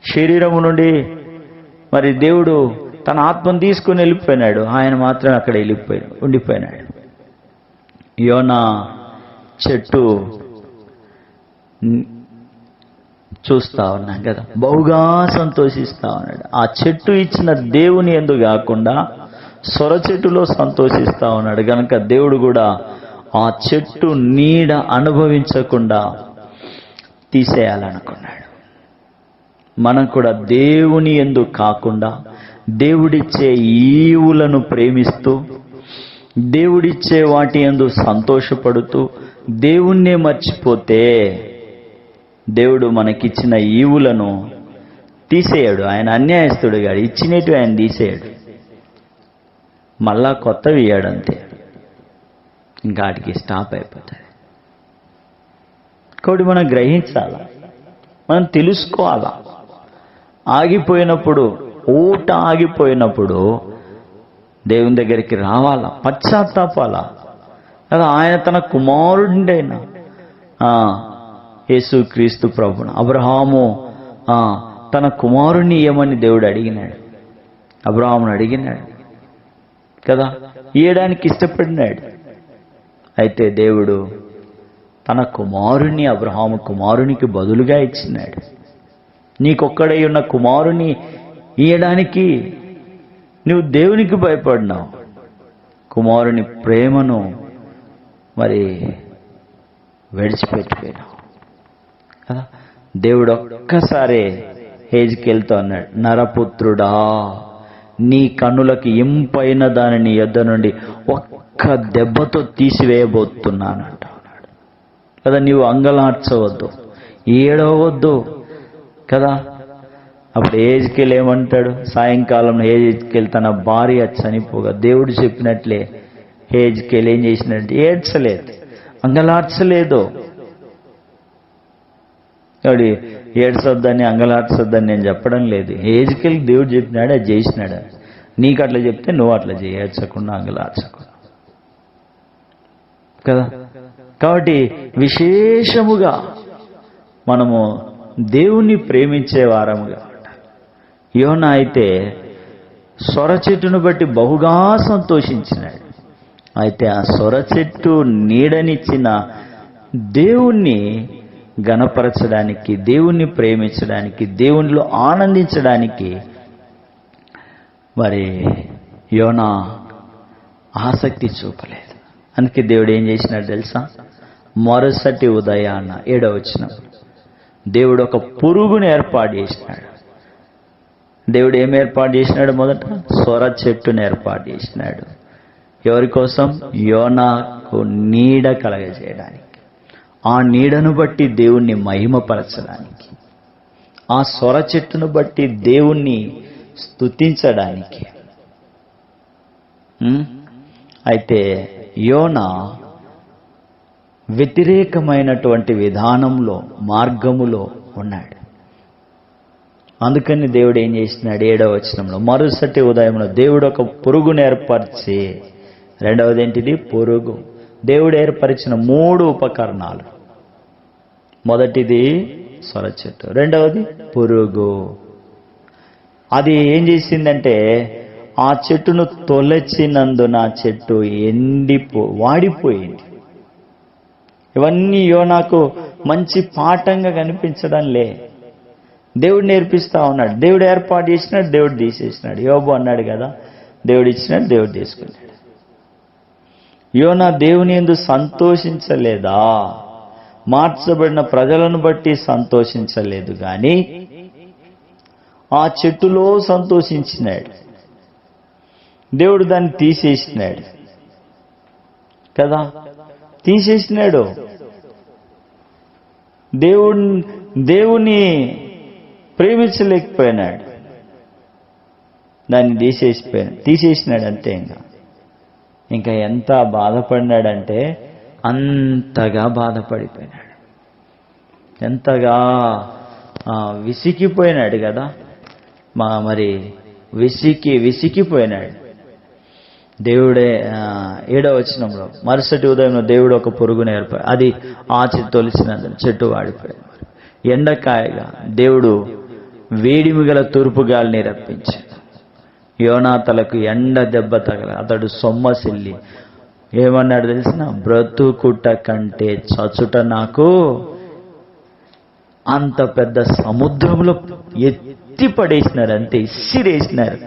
శరీరము నుండి మరి దేవుడు తన ఆత్మను తీసుకొని వెళ్ళిపోయినాడు. ఆయన మాత్రం అక్కడ ఉండిపోయినాడు. యోనా చెట్టు చూస్తా ఉన్నాం కదా, బహుగా సంతోషిస్తా ఉన్నాడు. ఆ చెట్టు ఇచ్చిన దేవుని యందు కాకుండా సొర చెట్టులో సంతోషిస్తా ఉన్నాడు గనక దేవుడు కూడా ఆ చెట్టు నీడ అనుభవించకుండా తీసేయాలనుకున్నాడు. మనం కూడా దేవుని యందు కాకుండా దేవుడిచ్చే ఈవులను ప్రేమిస్తూ, దేవుడిచ్చే వాటి యందు సంతోషపడుతూ దేవుణ్ణే మర్చిపోతే దేవుడు మనకిచ్చిన ఈవులను తీసేయడు. ఆయన అన్యాయస్తుడు కాడు. ఇచ్చినట్టు ఆయన తీసేయడు, మళ్ళా కొత్తవి ఇయ్యాడంతే. ఇంకా వాటికి స్టాప్ అయిపోతుంది. కాబట్టి మనం గ్రహించాలా, మనం తెలుసుకోవాలా. ఆగిపోయినప్పుడు, ఊట ఆగిపోయినప్పుడు దేవుని దగ్గరికి రావాలా, పశ్చాత్తాపాలా కదా. ఆయన తన కుమారుడైన యేసుక్రీస్తు ప్రభును, అబ్రహాము తన కుమారుణ్ణి ఇయ్యమని దేవుడు అడిగినాడు, అబ్రహామును అడిగినాడు కదా, ఇయ్యడానికి ఇష్టపడినాడు. అయితే దేవుడు తన కుమారుణ్ణి అబ్రహాము కుమారునికి బదులుగా ఇచ్చినాడు. నీకొక్కడై ఉన్న కుమారుని ఇయ్యడానికి నువ్వు దేవునికి భయపడినావు, కుమారుని ప్రేమను మరి విడిచిపెట్టిపోయినావు కదా. దేవుడు ఒక్కసారే హెజ్కేలుతో అన్నాడు, నరపుత్రుడా, నీ కన్నులకి ఇంపైన దానిని యొద్ద నుండి ఒక్క దెబ్బతో తీసివేయబోతున్నానంట అన్నాడు కదా. నీవు అంగలార్చవద్దు, ఏడవద్దు కదా. అప్పుడు హెజ్కేలు ఏమంటాడు? సాయంకాలం హెజ్కేలు తన భార్య చనిపోగా దేవుడు చెప్పినట్లే హెజ్కేలు ఏం చేసినట్టు ఏడ్చలేదు, అంగలార్చలేదు. కాబట్టి ఏడ్చొద్దని అంగలార్చొద్దని నేను చెప్పడం లేదు. హెజ్కేలుకి దేవుడు చెప్పినాడు, అది చేసినాడు. నీకు అట్లా చెప్తే నువ్వు అట్లా చేయి, ఏడ్చకుండా అంగలార్చకుండా కదా. కాబట్టి విశేషముగా మనము దేవుణ్ణి ప్రేమించే వారముగా. యోనా అయితే సొర చెట్టును బట్టి బహుగా సంతోషించినాడు. అయితే ఆ సొర చెట్టు నీడనిచ్చిన దేవుణ్ణి గణపరచడానికి, దేవుణ్ణి ప్రేమించడానికి, దేవునిలో ఆనందించడానికి మరి యోనా ఆసక్తి చూపలేదు. అందుకే దేవుడు ఏం చేసినాడు తెలుసా? మరుసటి ఉదయాన్న 7వ వచనం, దేవుడు ఒక పురుగును ఏర్పాటు చేసినాడు. దేవుడు ఏం ఏర్పాటు చేసినాడు? మొదట సొర చెట్టును ఏర్పాటు చేసినాడు. ఎవరి కోసం? యోనాకు నీడ కలగజేయడానికి, ఆ నీడను బట్టి దేవుణ్ణి మహిమపరచడానికి, ఆ సొర చెట్టును బట్టి దేవుణ్ణి స్తుతించడానికి. అయితే యోనా వ్యతిరేకమైనటువంటి విధానంలో, మార్గములో ఉన్నాడు. అందుకని దేవుడు ఏం చేసినాడు? 7వ వచనంలో, మరుసటి ఉదయంలో దేవుడు ఒక పురుగును ఏర్పరిచి, రెండవది ఏంటిది? పురుగు. దేవుడు ఏర్పరిచిన 3 ఉపకరణాలు. మొదటిది సొర చెట్టు, రెండవది పురుగు. అది ఏం చేసిందంటే ఆ చెట్టును తొలచినందున ఆ చెట్టు వాడిపోయింది. ఇవన్నీ యోనాకు మంచి పాఠంగా కనిపించడం లే. దేవుడు నేర్పిస్తా ఉన్నాడు. దేవుడు ఏర్పాటు చేసినాడు, దేవుడు తీసేసినాడు. యోబు అన్నాడు కదా, దేవుడు ఇచ్చినాడు, దేవుడు తీసుకున్నాడు. యోనా దేవుని యందు సంతోషించలేదా? మార్చబడిన ప్రజలను బట్టి సంతోషించలేదు కానీ ఆ చెట్టులో సంతోషించినాడు. దేవుడు దాన్ని తీసేసినాడు కదా, తీసేసినాడు. దేవుని ప్రేమించలేకపోయినాడు, దాన్ని తీసేసినాడు అంతే. ఇంకా ఎంత బాధపడినాడంటే అంతగా బాధపడిపోయినాడు, ఎంతగా విసిగిపోయినాడు కదా. మరి విసిగిపోయినాడు. దేవుడే 7వ వచనంలో, మరుసటి ఉదయంలో దేవుడు ఒక పురుగును అది తొలిచినందున చెట్టు వాడిపోయాడు. ఎండకాయగా దేవుడు వేడిమి గల తూర్పు గాలిని రప్పించాడు. యోనా తలకు ఎండ దెబ్బ తగల అతడు సొమ్మసిల్లి ఏమన్నాడు తెలిసిన? బ్రతుకుట కంటే చచ్చుట నాకు. అంత పెద్ద సముద్రంలో ఎత్తి పడేసినారు, అంతే ఇసిరేసినారు.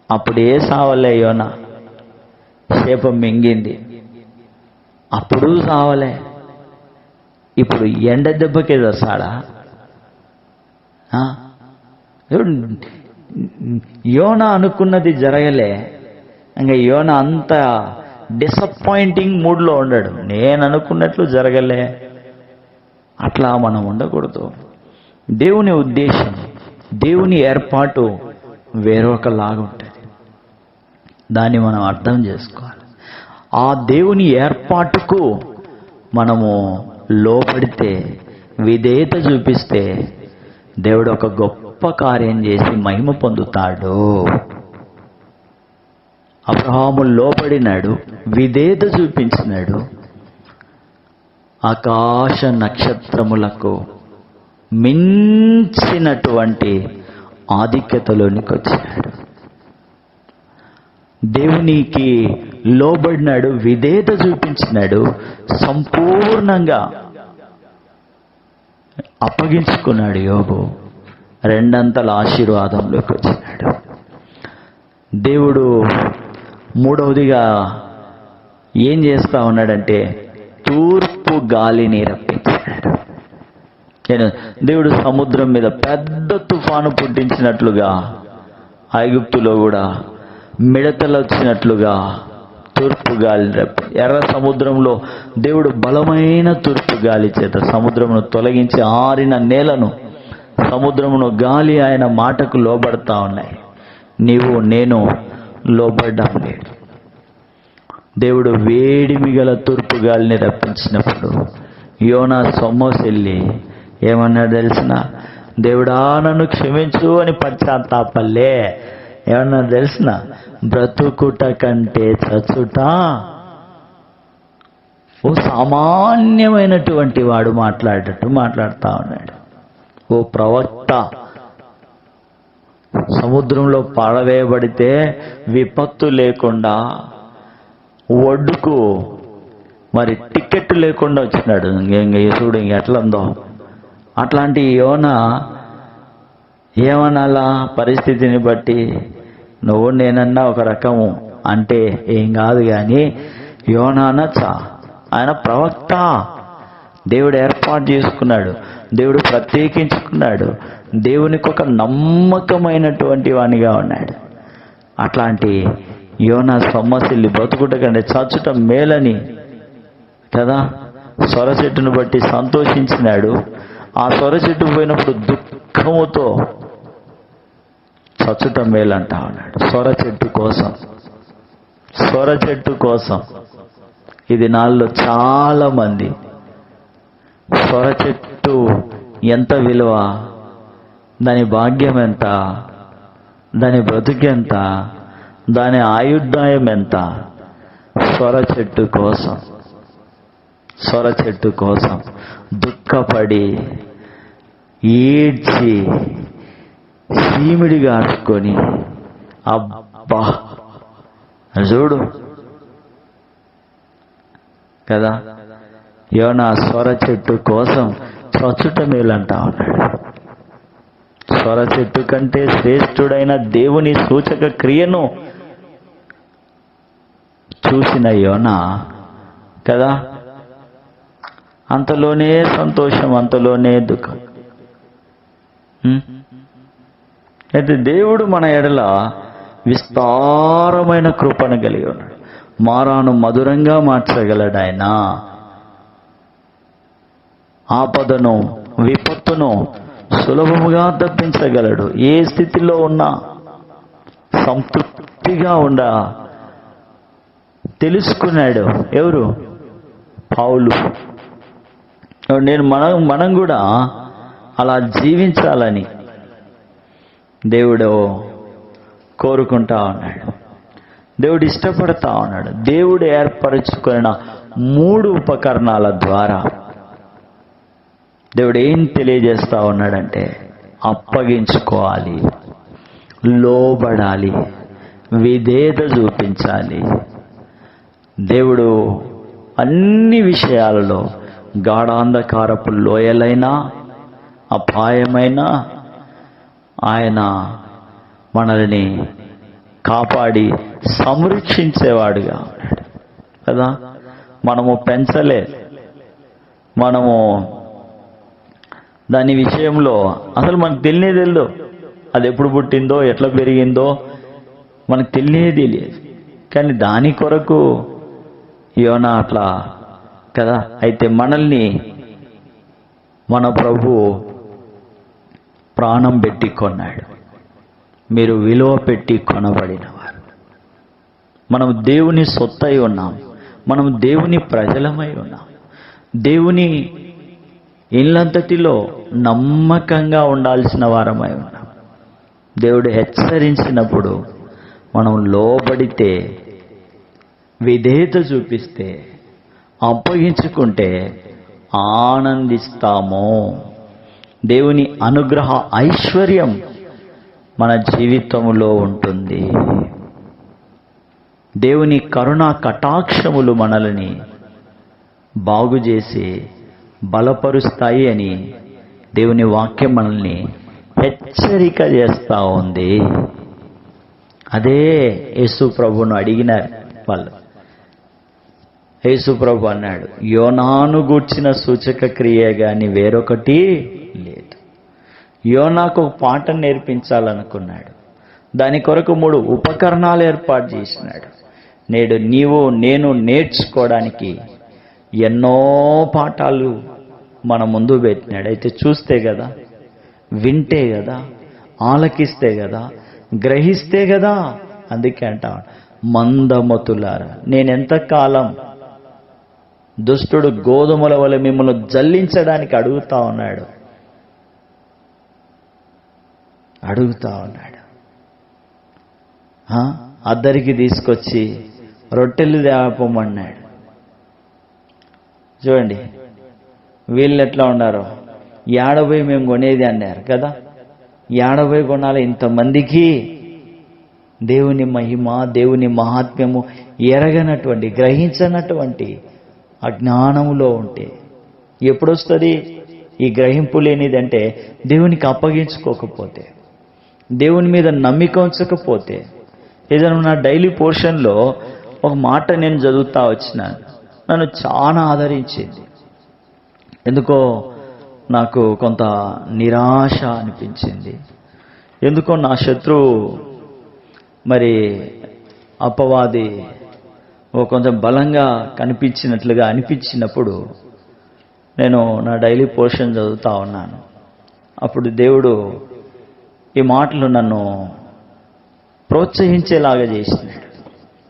అప్పుడే సావలే యోనా, శాపం మింగింది. అప్పుడు సావలే. ఇప్పుడు ఎండ దెబ్బకే చస్తాడా? యోనా అనుకున్నది జరగలే. ఇంకా యోనా అంత డిసప్పాయింటింగ్ మూడ్లో ఉన్నాడు. నేను అనుకున్నట్లు జరగలే. అట్లా మనం ఉండకూడదు. దేవుని ఉద్దేశం, దేవుని ఏర్పాటు వేరొకలాగా ఉంటుంది. దాన్ని మనం అర్థం చేసుకోవాలి. ఆ దేవుని ఏర్పాటుకు మనము లోపడితే, విధేయత చూపిస్తే దేవుడు ఒక గొప్ప కార్యం చేసి మహిమ పొందుతాడు. అబ్రహాము లోబడినాడు, విధేయత చూపించినాడు, ఆకాశ నక్షత్రములకు మించినటువంటి ఆధిక్యతలోనికి వచ్చినాడు. దేవునికి లోబడినాడు, విధేయత చూపించినాడు, సంపూర్ణంగా అప్పగించుకున్నాడు. యోబు 2 ఆశీర్వాదంలోకి వచ్చినాడు. దేవుడు 3వదిగా ఏం చేస్తా ఉన్నాడంటే తూర్పు గాలిని రప్పించాడు. దేవుడు సముద్రం మీద పెద్ద తుఫాను పుట్టించినట్లుగా, ఐగుప్తులో కూడా మిడతలు వచ్చినట్లుగా తూర్పు గాలిని ఎర్ర సముద్రంలో దేవుడు బలమైన తూర్పు గాలి చేత సముద్రమును తొలగించి ఆరిన నేలను, సముద్రమును గాలి ఆయన మాటకు లోబడతా ఉన్నాయి. నీవు నేను లోబడ్డం లేదు. దేవుడు వేడిమి గల తూర్పు గాలిని రప్పించినప్పుడు యోనా సొమ్మసిల్లి ఏమన్నాడు తెలిసిన? దేవుడా నన్ను క్షమించు అని పశ్చాత్తాపల్లే. ఏమన్నా తెలిసిన? బ్రతుకుట కంటే చచ్చుట. ఓ సామాన్యమైనటువంటి వాడు మాట్లాడేటట్టు మాట్లాడుతూ ఉన్నాడు. ఓ ప్రవక్త, సముద్రంలో పడవేయబడితే విపత్తు లేకుండా ఒడ్డుకు మరి టికెట్ లేకుండా వచ్చినాడు. చూడు ఎట్లందో. అట్లాంటి యోనా ఏమనాలా? పరిస్థితిని బట్టి నువ్వు నేనన్నా ఒక రకము అంటే ఏం కాదు, కానీ యోనా అనొచ్చా? ఆయన ప్రవక్త, దేవుడు ఏర్పాటు చేసుకున్నాడు, దేవుడు ప్రత్యేకించుకున్నాడు, దేవునికి ఒక నమ్మకమైనటువంటి వానిగా ఉన్నాడు. అట్లాంటి యోనా సొమ్మసిల్లి బ్రతుకుట కంటే చచ్చుట మేలని కదా సొర చెట్టును బట్టి సంతోషించినాడు. ఆ సొర చెట్టు పోయినప్పుడు దుఃఖముతో చచ్చుట మేలంటా ఉన్నాడు. సొర చెట్టు కోసం ఇది నాలో చాలా మంది సొర చెట్టు ఎంత విలువ, దాని భాగ్యం ఎంత, దాని బ్రతుకెంత, దాని ఆయుర్దాయం ఎంత, సొర చెట్టు కోసం దుఃఖపడి ఏడ్చి సీమిడి గార్చుకొని అబ్బా చూడు కదా యోనా సొర చెట్టు కోసం చచ్చుట మేలంటా ఉన్నాడు. సొర చెట్టు కంటే శ్రేష్ఠుడైన దేవుని సూచక క్రియను చూసిన యోనా కదా అంతలోనే సంతోషం, అంతలోనే దుఃఖం. అయితే దేవుడు మన ఎడల విస్తారమైన కృపను కలిగి ఉన్నాడు. మారాను మధురంగా మార్చగలడు ఆయన. ఆపదను విపత్తును సులభముగా తప్పించగలడు. ఏ స్థితిలో ఉన్నా సంతృప్తిగా తెలుసుకున్నాడు. ఎవరు? పౌలు. మనం కూడా అలా జీవించాలని దేవుడు కోరుకుంటా ఉన్నాడు. దేవుడు ఇష్టపడతా ఉన్నాడు. దేవుడు ఏర్పరచుకున్న 3 ఉపకరణాల ద్వారా దేవుడు ఏం తెలియజేస్తా ఉన్నాడంటే అప్పగించుకోవాలి, లోబడాలి, విధేయత చూపించాలి. దేవుడు అన్ని విషయాలలో గాఢాంధకారపు లోయలైనా అపాయమైన ఆయన మనల్ని కాపాడి సంరక్షించేవాడుగా ఉన్నాడు కదా. మనము పెంచలే, మనము దాని విషయంలో అసలు మనకు తెలియదు. అది ఎప్పుడు పుట్టిందో ఎట్లా పెరిగిందో మనకు తెలియదు. కానీ దాని కొరకు యోనా అట్లా కదా. అయితే మనల్ని మన ప్రభు ప్రాణం పెట్టి కొన్నాడు. మీరు విలువ పెట్టి కొనబడినవారు. మనం దేవుని సొత్తై ఉన్నాం. మనం దేవుని ప్రజలమై ఉన్నాం. దేవుని ఇల్లంతటిలో నమ్మకంగా ఉండాల్సిన వారమై ఉన్నాం. దేవుడు హెచ్చరించినప్పుడు మనం లోబడితే, విధేయత చూపిస్తే, అప్పగించుకుంటే ఆనందిస్తాము. దేవుని అనుగ్రహ ఐశ్వర్యం మన జీవితంలో ఉంటుంది. దేవుని కరుణా కటాక్షములు మనల్ని బాగు చేసి బలపరుస్తాయి అని దేవుని వాక్యం మనల్ని హెచ్చరిక చేస్తూ ఉంది. అదే యేసు ప్రభువును అడిగినారు వాళ్ళు. యేసు ప్రభు అన్నాడు, యోనాను గూర్చిన సూచక క్రియ గాని వేరొకటి లేదు. యోనాకు ఒక పాఠం నేర్పించాలనుకున్నాడు. దాని కొరకు 3 ఉపకరణాలు ఏర్పాటు చేసినాడు. నేడు నేను నేర్చుకోవడానికి ఎన్నో పాఠాలు మన ముందు పెట్టినాడు. అయితే చూస్తే కదా, వింటే కదా, ఆలకిస్తే కదా, గ్రహిస్తే కదా. అందుకే అంటా మందమతులారా, నేనెంతకాలం దుష్టుడు గోధుమల వలె మిమ్మల్ని జల్లించడానికి అడుగుతా ఉన్నాడు. అద్దరికి తీసుకొచ్చి రొట్టెలు తేపమన్నాడు. చూడండి వీళ్ళు ఎట్లా ఉన్నారో. 50 మేము కొనేది అన్నారు కదా. 50 కొనాలి. ఇంతమందికి దేవుని మహిమ, దేవుని మహాత్మ్యము ఎరగనటువంటి, గ్రహించనటువంటి అజ్ఞానములో ఉంటే ఎప్పుడొస్తుంది ఈ గ్రహింపు లేనిదంటే? దేవునికి అప్పగించుకోకపోతే, దేవుని మీద నమ్మిక ఉంచకపోతే. ఏదైనా నా డైలీ పోర్షన్లో ఒక మాట నేను చదువుతా వచ్చినాను, నన్ను చాలా ఆదరించింది. ఎందుకో నాకు కొంత నిరాశ అనిపించింది. ఎందుకో నా శత్రువు మరి అపవాది కొంచెం బలంగా కనిపించినట్లుగా అనిపించినప్పుడు నేను నా డైలీ పోర్షన్ చదువుతా ఉన్నాను. అప్పుడు దేవుడు ఈ మాటలు నన్ను ప్రోత్సహించేలాగా చేసినాడు.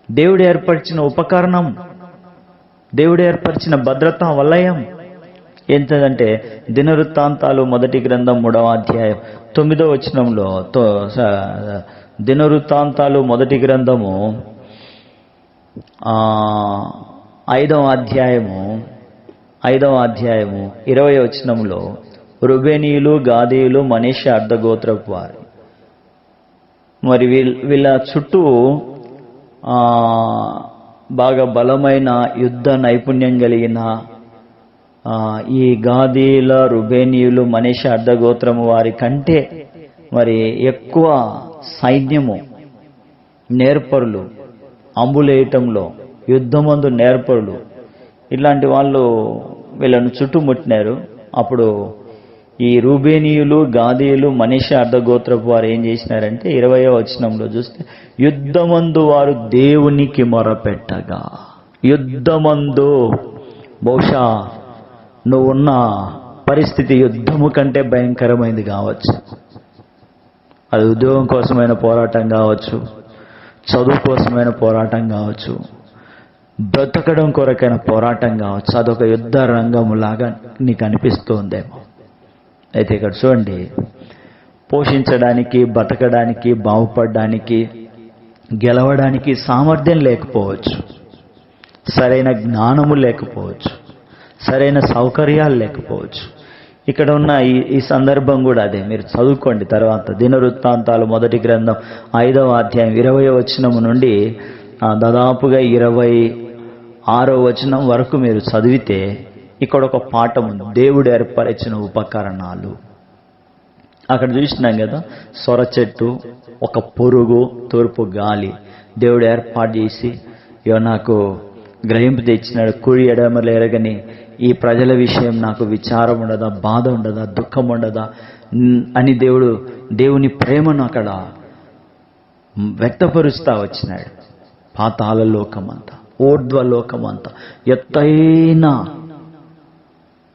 దేవుడు ఏర్పరిచిన ఉపకరణం, దేవుడు ఏర్పరిచిన భద్రతా వలయం ఎంతదంటే దినవృత్తాంతాలు 1 గ్రంథం 3వ అధ్యాయం 9వ వచనంలో దినవృత్తాంతాలు 1 గ్రంథము 5వ అధ్యాయము 20వ వచనంలో రుబేనీయులు, గాదీయులు, మనష్షే అర్థగోత్రపు వారు, మరి వీళ్ళ చుట్టూ బాగా బలమైన యుద్ధ నైపుణ్యం కలిగిన ఈ గాదీల, రుబేనీయులు, మనష్షే అర్థగోత్రము వారి కంటే మరి ఎక్కువ సైన్యము, నేర్పరులు, అంబులేయటంలో యుద్ధమందు నేర్పరులు, ఇలాంటి వాళ్ళు వీళ్ళను చుట్టుముట్టినారు. అప్పుడు ఈ రూబేనీయులు, గాదీయులు, మనష్షే అర్థగోత్రపు వారు ఏం చేసినారంటే 20వ వచనంలో చూస్తే యుద్ధమందు వారు దేవునికి మొరపెట్టగా, యుద్ధమందు బహుశా నువ్వున్న పరిస్థితి యుద్ధము కంటే భయంకరమైనది కావచ్చు. అది ఉద్యోగం కోసమైన పోరాటం కావచ్చు, చదువు కోసమైన పోరాటం కావచ్చు, బ్రతకడం కొరకైన పోరాటం కావచ్చు. అదొక యుద్ధ రంగములాగా నీకు అనిపిస్తుందేమో. అయితే ఇక్కడ చూడండి, పోషించడానికి, బతకడానికి, బాగుపడడానికి, గెలవడానికి సామర్థ్యం లేకపోవచ్చు, సరైన జ్ఞానము లేకపోవచ్చు, సరైన సౌకర్యాలు లేకపోవచ్చు. ఇక్కడ ఉన్న ఈ సందర్భం కూడా అదే. మీరు చదువుకోండి తర్వాత దినవృత్తాంతాలు 1 గ్రంథం 5వ అధ్యాయం 20వ వచనం నుండి దాదాపుగా 26వ వచనం వరకు మీరు చదివితే ఇక్కడ ఒక పాఠం ఉంది. దేవుడు ఏర్పరిచిన ఉపకరణాలు. అక్కడ చూసినాం కదా, సొర చెట్టు, ఒక పురుగు, తూర్పు గాలి దేవుడు ఏర్పాటు చేసి నాకు గ్రహింపు తెచ్చినాడు. కుడి ఎడమలు ఎరగని ఈ ప్రజల విషయం నాకు విచారం ఉండదా, బాధ ఉండదా, దుఃఖం ఉండదా అని దేవుని ప్రేమను అక్కడ వ్యక్తపరుస్తూ వచ్చినాడు. పాతాళ లోకమంతా, ఊర్ధ్వలోకమంతా, ఎత్తైన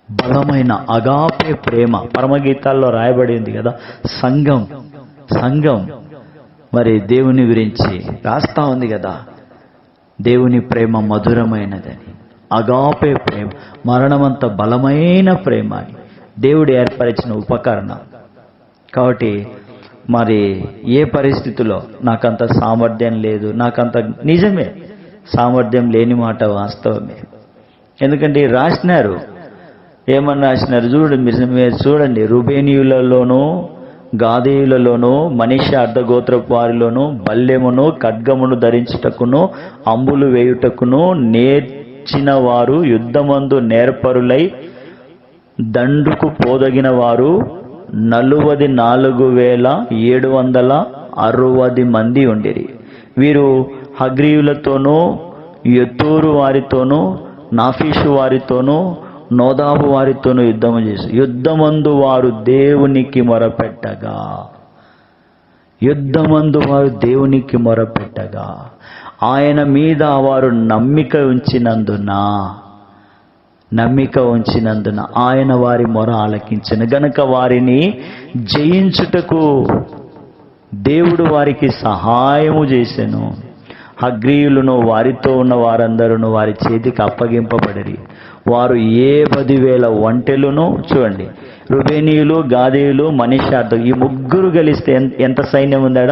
బలమైన అగాపే ప్రేమ. పరమగీతాల్లో రాయబడింది కదా, సంఘం మరి దేవుని గురించి రాస్తా ఉంది కదా, దేవుని ప్రేమ మధురమైనదని, అగాపే ప్రేమ, మరణమంత బలమైన ప్రేమ అని దేవుడు ఏర్పరిచిన ఉపకరణం. కాబట్టి మరి ఏ పరిస్థితిలో నాకంత సామర్థ్యం లేదు, నాకంత నిజమే, సామర్థ్యం లేని మాట వాస్తవమే. ఎందుకంటే రాసినారు, ఏమన్నా రాసినారు మీరు చూడండి, రుబేనీయులలోనూ, గాదీయులలోనూ, మనష్షే అర్థగోత్రపు వారిలోనూ బల్లెమును, ఖడ్గమును ధరించుటకును, అంబులు వేయుటకును నేర్చిన వారు, యుద్ధమందు నేర్పరులై దండుకు పోదగిన వారు 44,760 మంది ఉండిరి. వీరు హగ్రీయులతోనూ, యెతూరు వారితోనూ, నాఫీషు వారితోనూ, నోదాబు వారితోనూ యుద్ధము చేసి యుద్ధమందు వారు దేవునికి మొరపెట్టగా ఆయన మీద వారు నమ్మిక ఉంచినందున ఆయన వారి మొర ఆలకించెను గనుక వారిని జయించుటకు దేవుడు వారికి సహాయము చేసెను. హగ్రీయులను వారితో ఉన్న వారందరూ వారి చేతికి అప్పగింపబడిరి. వారు 10,000 ఒంటెలను, చూడండి, రుబేనీయులు, గాదీయులు, మనష్షే ఈ ముగ్గురు కలిస్తే ఎంత సైన్యం ఉందాడ?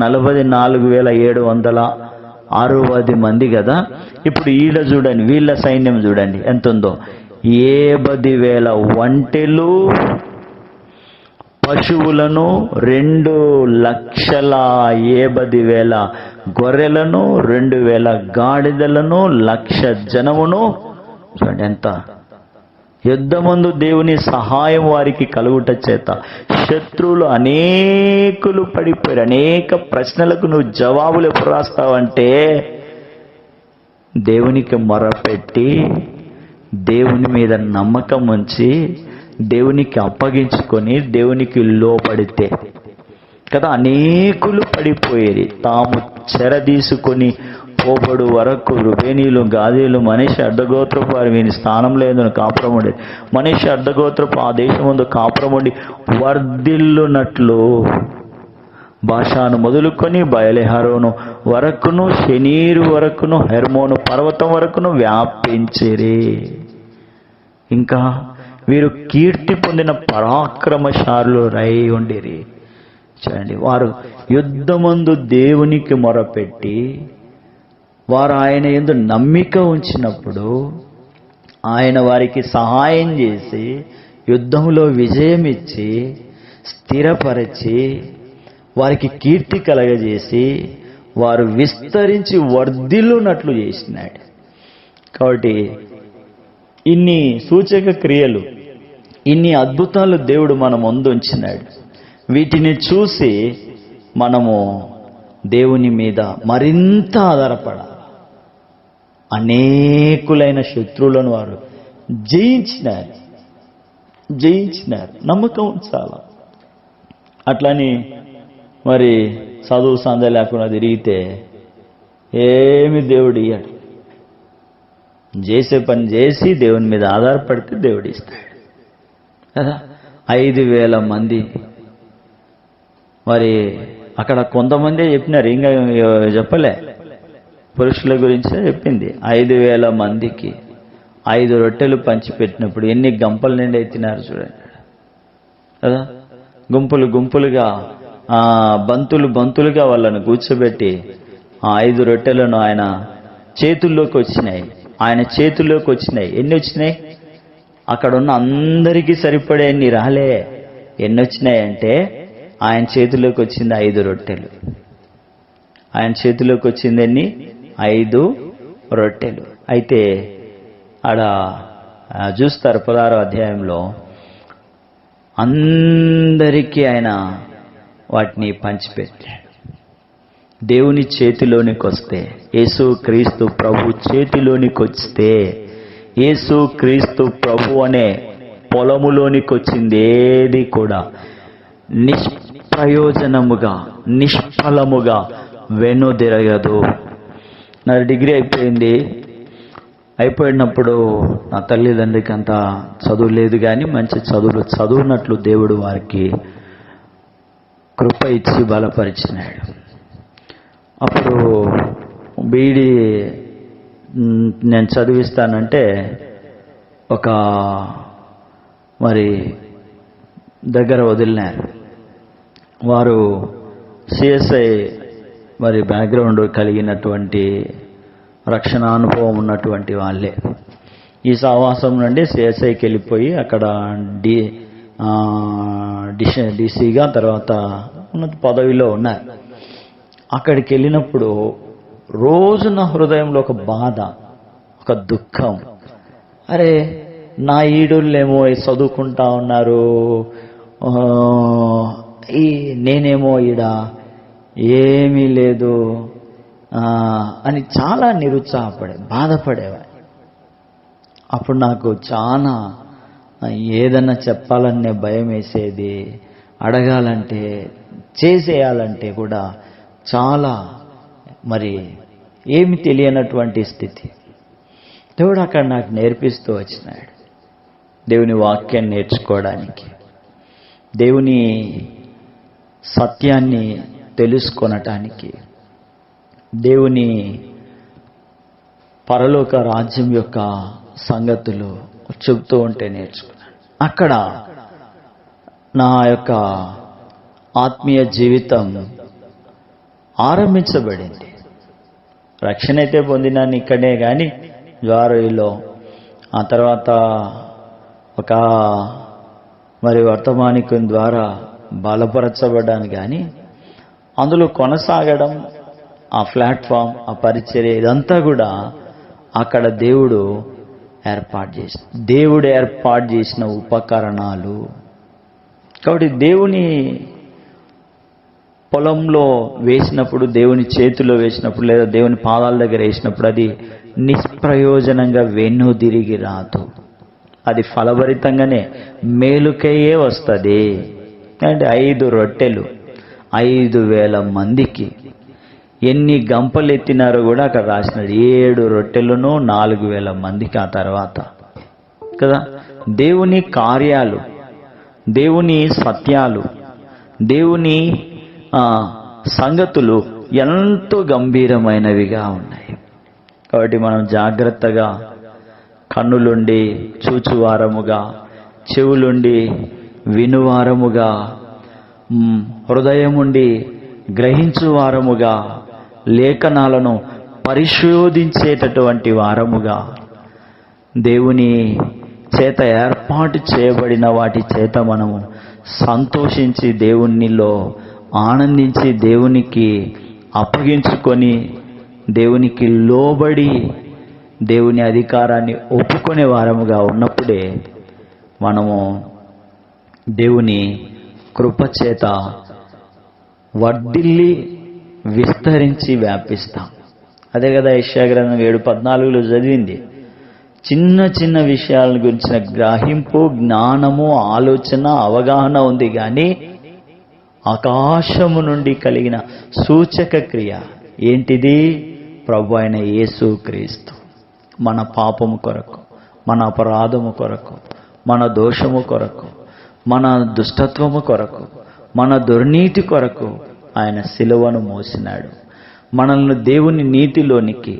44,760 మంది కదా. ఇప్పుడు ఈడ చూడండి, వీళ్ళ సైన్యం చూడండి ఎంత ఉందో. 10,000 ఒంటెలు, పశువులను, 2,70,000 గొర్రెలను, 2,000 గాడిదలను, 1,00,000 జనమును. చూడండి ఎంత. యుద్ధమందు దేవుని సహాయం వారికి కలుగుట చేత శత్రువులు అనేకులు పడిపోయారు. అనేక ప్రశ్నలకు నువ్వు జవాబులు ఎప్పుడు రాస్తావంటే దేవునికి మొరపెట్టి, దేవుని మీద నమ్మకం ఉంచి, దేవునికి అప్పగించుకొని, దేవునికి లోపడితే. కదా, అనేకులు పడిపోయేది. తాము చెరదీసుకొని పోబడు వరకు రుబేనీలు, గాదీలు, మనష్షే అడ్డగోత్రపు వారి వీని స్థానం లేదని కాపురముండి, మనష్షే అడ్డగోత్రపు ఆ దేశమందు కాపురముండి వర్ధిల్లునట్లు బాషాను మొదలుకొని బయలుహెరోను వరకును, శెనీరు వరకును, హెర్మోను పర్వతం వరకును వ్యాపించిరి. ఇంకా వీరు కీర్తి పొందిన పరాక్రమశాలులు రై ఉండిరి. చూడండి, వారు యుద్ధమందు దేవునికి మొరపెట్టి వారు ఆయన యందు నమ్మిక ఉంచినప్పుడు ఆయన వారికి సహాయం చేసి యుద్ధంలో విజయం ఇచ్చి స్థిరపరిచి వారికి కీర్తి కలగజేసి వారు విస్తరించి వర్ధిల్లునట్లు చేసినాడు. కాబట్టి ఇన్ని సూచక క్రియలు, ఇన్ని అద్భుతాలు దేవుడు మన ముందు ఉంచినాడు. వీటిని చూసి మనము దేవుని మీద మరింత ఆధారపడాలి. అనేకులైన శత్రువులను వారు జయించినారు. నమ్మకం ఉంచాలి. అట్లని మరి చదువు సంద లేకుండా తిరిగితే ఏమి దేవుడు ఇయ్యాడు. చేసే పని చేసి దేవుని మీద ఆధారపడితే దేవుడు ఇస్తాడు కదా. 5,000 మంది, మరి అక్కడ కొంతమందే చెప్పినారు, ఇంకా చెప్పలే, పురుషుల గురించే చెప్పింది. 5,000 మందికి 5 రొట్టెలు పంచిపెట్టినప్పుడు ఎన్ని గంపల నిండి ఎత్తినారు చూడండి కదా. గుంపులు గుంపులుగా, బంతులుగా వాళ్ళను కూర్చోబెట్టి ఆ 5 రొట్టెలను ఆయన చేతుల్లోకి వచ్చినాయి. ఎన్ని వచ్చినాయి? అక్కడ ఉన్న అందరికీ సరిపడే ఎన్ని రాలే. ఎన్ని వచ్చినాయంటే ఆయన చేతిలోకి వచ్చింది 5 రొట్టెలు. ఆయన చేతిలోకి వచ్చింది ఎన్ని? 5 రొట్టెలు. అయితే ఆడ చూస్తారు 16వ అధ్యాయంలో అందరికీ ఆయన వాటిని పంచిపెట్టాడు. దేవుని చేతిలోనికి వస్తే, యేసు క్రీస్తు ప్రభు చేతిలోనికి వస్తే, యేసు క్రీస్తు ప్రభు అనే పొలములోనికి వచ్చింది ఏది కూడా నిష్ప్రయోజనముగా, నిష్ఫలముగా వెనుదిరగదు. నా డిగ్రీ అయిపోయినప్పుడు నా తల్లిదండ్రికి అంత చదువు లేదు, కానీ మంచి చదువునట్లు దేవుడు వారికి కృప ఇచ్చి బలపరిచినాడు. అప్పుడు బీఈడీ నేను చదివిస్తానంటే ఒక మరి దగ్గర వదిలినారు. వారు సిఎస్ఐ మరి బ్యాక్గ్రౌండ్ కలిగినటువంటి రక్షణ అనుభవం ఉన్నటువంటి వాళ్ళే. ఈ సహవాసం నుండి సిఎస్ఐకి వెళ్ళిపోయి అక్కడ డిసిగా తర్వాత ఉన్నత పదవిలో ఉన్నారు. అక్కడికి వెళ్ళినప్పుడు రోజు నా హృదయంలో ఒక బాధ, ఒక దుఃఖం. అరే, నా ఈడుళ్ళేమో చదువుకుంటా ఉన్నారు, నేనేమో ఈడ ఏమీ లేదు అని చాలా బాధపడేవాడు. అప్పుడు నాకు చాలా ఏదన్నా చెప్పాలనే భయం వేసేది, అడగాలంటే చేసేయాలంటే కూడా చాలా మరి ఏమి తెలియనటువంటి స్థితి. దేవుడు అక్కడ నాకు నేర్పిస్తూ వచ్చినాడు. దేవుని వాక్యాన్ని నేర్చుకోవడానికి, దేవుని సత్యాన్ని తెలుసుకొనటానికి, దేవుని పరలోక రాజ్యం యొక్క సంగతులు చెబుతూ ఉంటే నేర్చుకున్నాను. అక్కడ నా యొక్క ఆత్మీయ జీవితం ఆరంభించబడింది. రక్షణ అయితే పొందినాను ఇక్కడే, కానీ ద్వారలో ఆ తర్వాత ఒక మరి వర్తమానికుని ద్వారా బలపరచబడ్డాను. కానీ అందులో కొనసాగడం, ఆ ప్లాట్ఫామ్, ఆ పరిచర్య, ఇదంతా కూడా అక్కడ దేవుడు ఏర్పాటు చేసిన ఉపకరణాలు. కాబట్టి దేవుని పొలంలో వేసినప్పుడు, దేవుని చేతిలో వేసినప్పుడు, లేదా దేవుని పాదాల దగ్గర వేసినప్పుడు అది నిష్ప్రయోజనంగా వెన్నుదిరిగి రాదు. అది ఫలభరితంగానే మేలుకయ్యే వస్తుంది. అంటే 5 రొట్టెలు, 5,000 మందికి ఎన్ని గంపలు ఎత్తినారో కూడా అక్కడ రాసినాడు. 7 రొట్టెలను 4,000 మందికి. ఆ తర్వాత కదా దేవుని కార్యాలు, దేవుని సత్యాలు, దేవుని సంగతులు ఎంతో గంభీరమైనవిగా ఉన్నాయి. కాబట్టి మనం జాగ్రత్తగా కన్నులుండి చూచువారముగా, చెవులుండి వినువారముగా, హృదయముండి గ్రహించువారముగా, లేఖనాలను పరిశోధించేటటువంటి వారముగా, దేవుని చేత ఏర్పాటు చేయబడిన వాటి చేత మనము సంతోషించి దేవునిలో ఆనందించి దేవునికి అప్పగించుకొని దేవునికి లోబడి దేవుని అధికారాన్ని ఒప్పుకునే వారముగా ఉన్నప్పుడే మనము దేవుని కృపచేత వర్ధిల్లి విస్తరించి వ్యాపిస్తాం. అదే కదా యెషయా గ్రంథం 7:14 చదివింది. చిన్న చిన్న విషయాల గురించిన గ్రహింపు, జ్ఞానము, ఆలోచన, అవగాహన ఉంది, కానీ ఆకాశము నుండి కలిగిన సూచక క్రియ ఏంటిది? ప్రభు అయిన యేసు క్రీస్తు మన పాపము కొరకు, మన అపరాధము కొరకు, మన దోషము కొరకు, మన దుష్టత్వము కొరకు, మన దుర్నీతి కొరకు ఆయన శిలువను మోసినాడు. మనల్ని దేవుని నీతిలోనికి,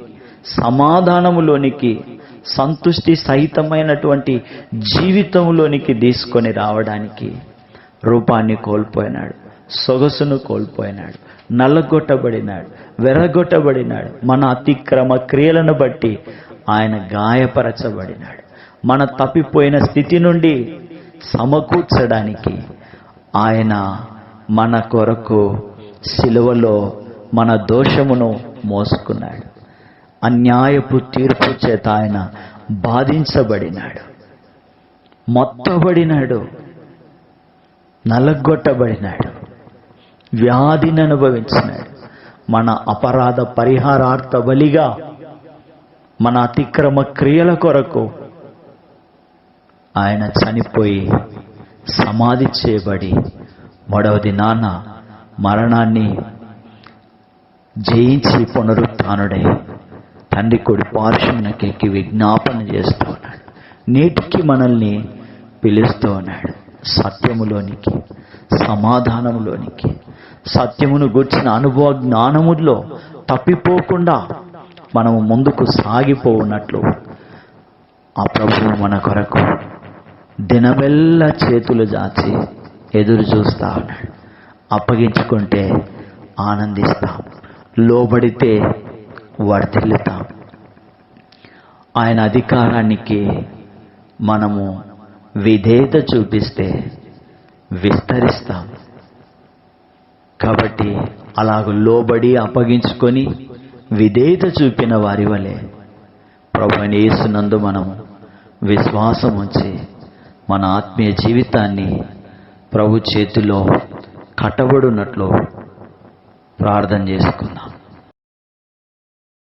సమాధానములోనికి, సంతుష్టి సహితమైనటువంటి జీవితంలోనికి తీసుకొని రావడానికి రూపాన్ని కోల్పోయినాడు, సొగసును కోల్పోయినాడు, నల్లగొట్టబడినాడు, వెరగొట్టబడినాడు. మన అతిక్రమ క్రియలను బట్టి ఆయన గాయపరచబడినాడు. మన తప్పిపోయిన స్థితి నుండి సమకూర్చడానికి ఆయన మన కొరకు శిలువలో మన దోషమును మోసుకున్నాడు. అన్యాయపు తీర్పు చేత ఆయన బాధించబడినాడు, మొత్తబడినాడు, నలగొట్టబడినాడు, వ్యాధిని అనుభవించినాడు. మన అపరాధ పరిహారార్థ బలిగా, మన అతిక్రమ క్రియల కొరకు ఆయన చనిపోయి సమాధి చేయబడి 3వ దినాన మరణాన్ని జయించి పునరుత్థానుడై తండ్రి కుడి పార్శ్వమునకెక్కి విజ్ఞాపన చేస్తూ ఉన్నాడు. నేటికి మనల్ని పిలుస్తూ ఉన్నాడు సత్యములోనికి, సమాధానములోనికి. సత్యమును గూర్చిన అనుభవ జ్ఞానములో తప్పిపోకుండా మనము ముందుకు సాగిపోవున్నట్లు ఆ ప్రభువు మన కొరకు దినమెల్లా చేతులు చాచి ఎదురు చూస్తా ఉన్నాడు. అప్పగించుకుంటే ఆనందిస్తాం, లోబడితే వర్ధిల్లుతాం. ఆయన అధికారానికి మనము విధేయత చూపిస్తే విస్తరిస్తాం. కాబట్టి అలాగ లోబడి అప్పగించుకొని విధేయత చూపిన వారి వలె ప్రభువైన యేసునందు మనము విశ్వాసం ఉంచి మన ఆత్మీయ జీవితాన్ని ప్రభు చేతిలో కట్టబడినట్లు ప్రార్థన చేసుకుందాం.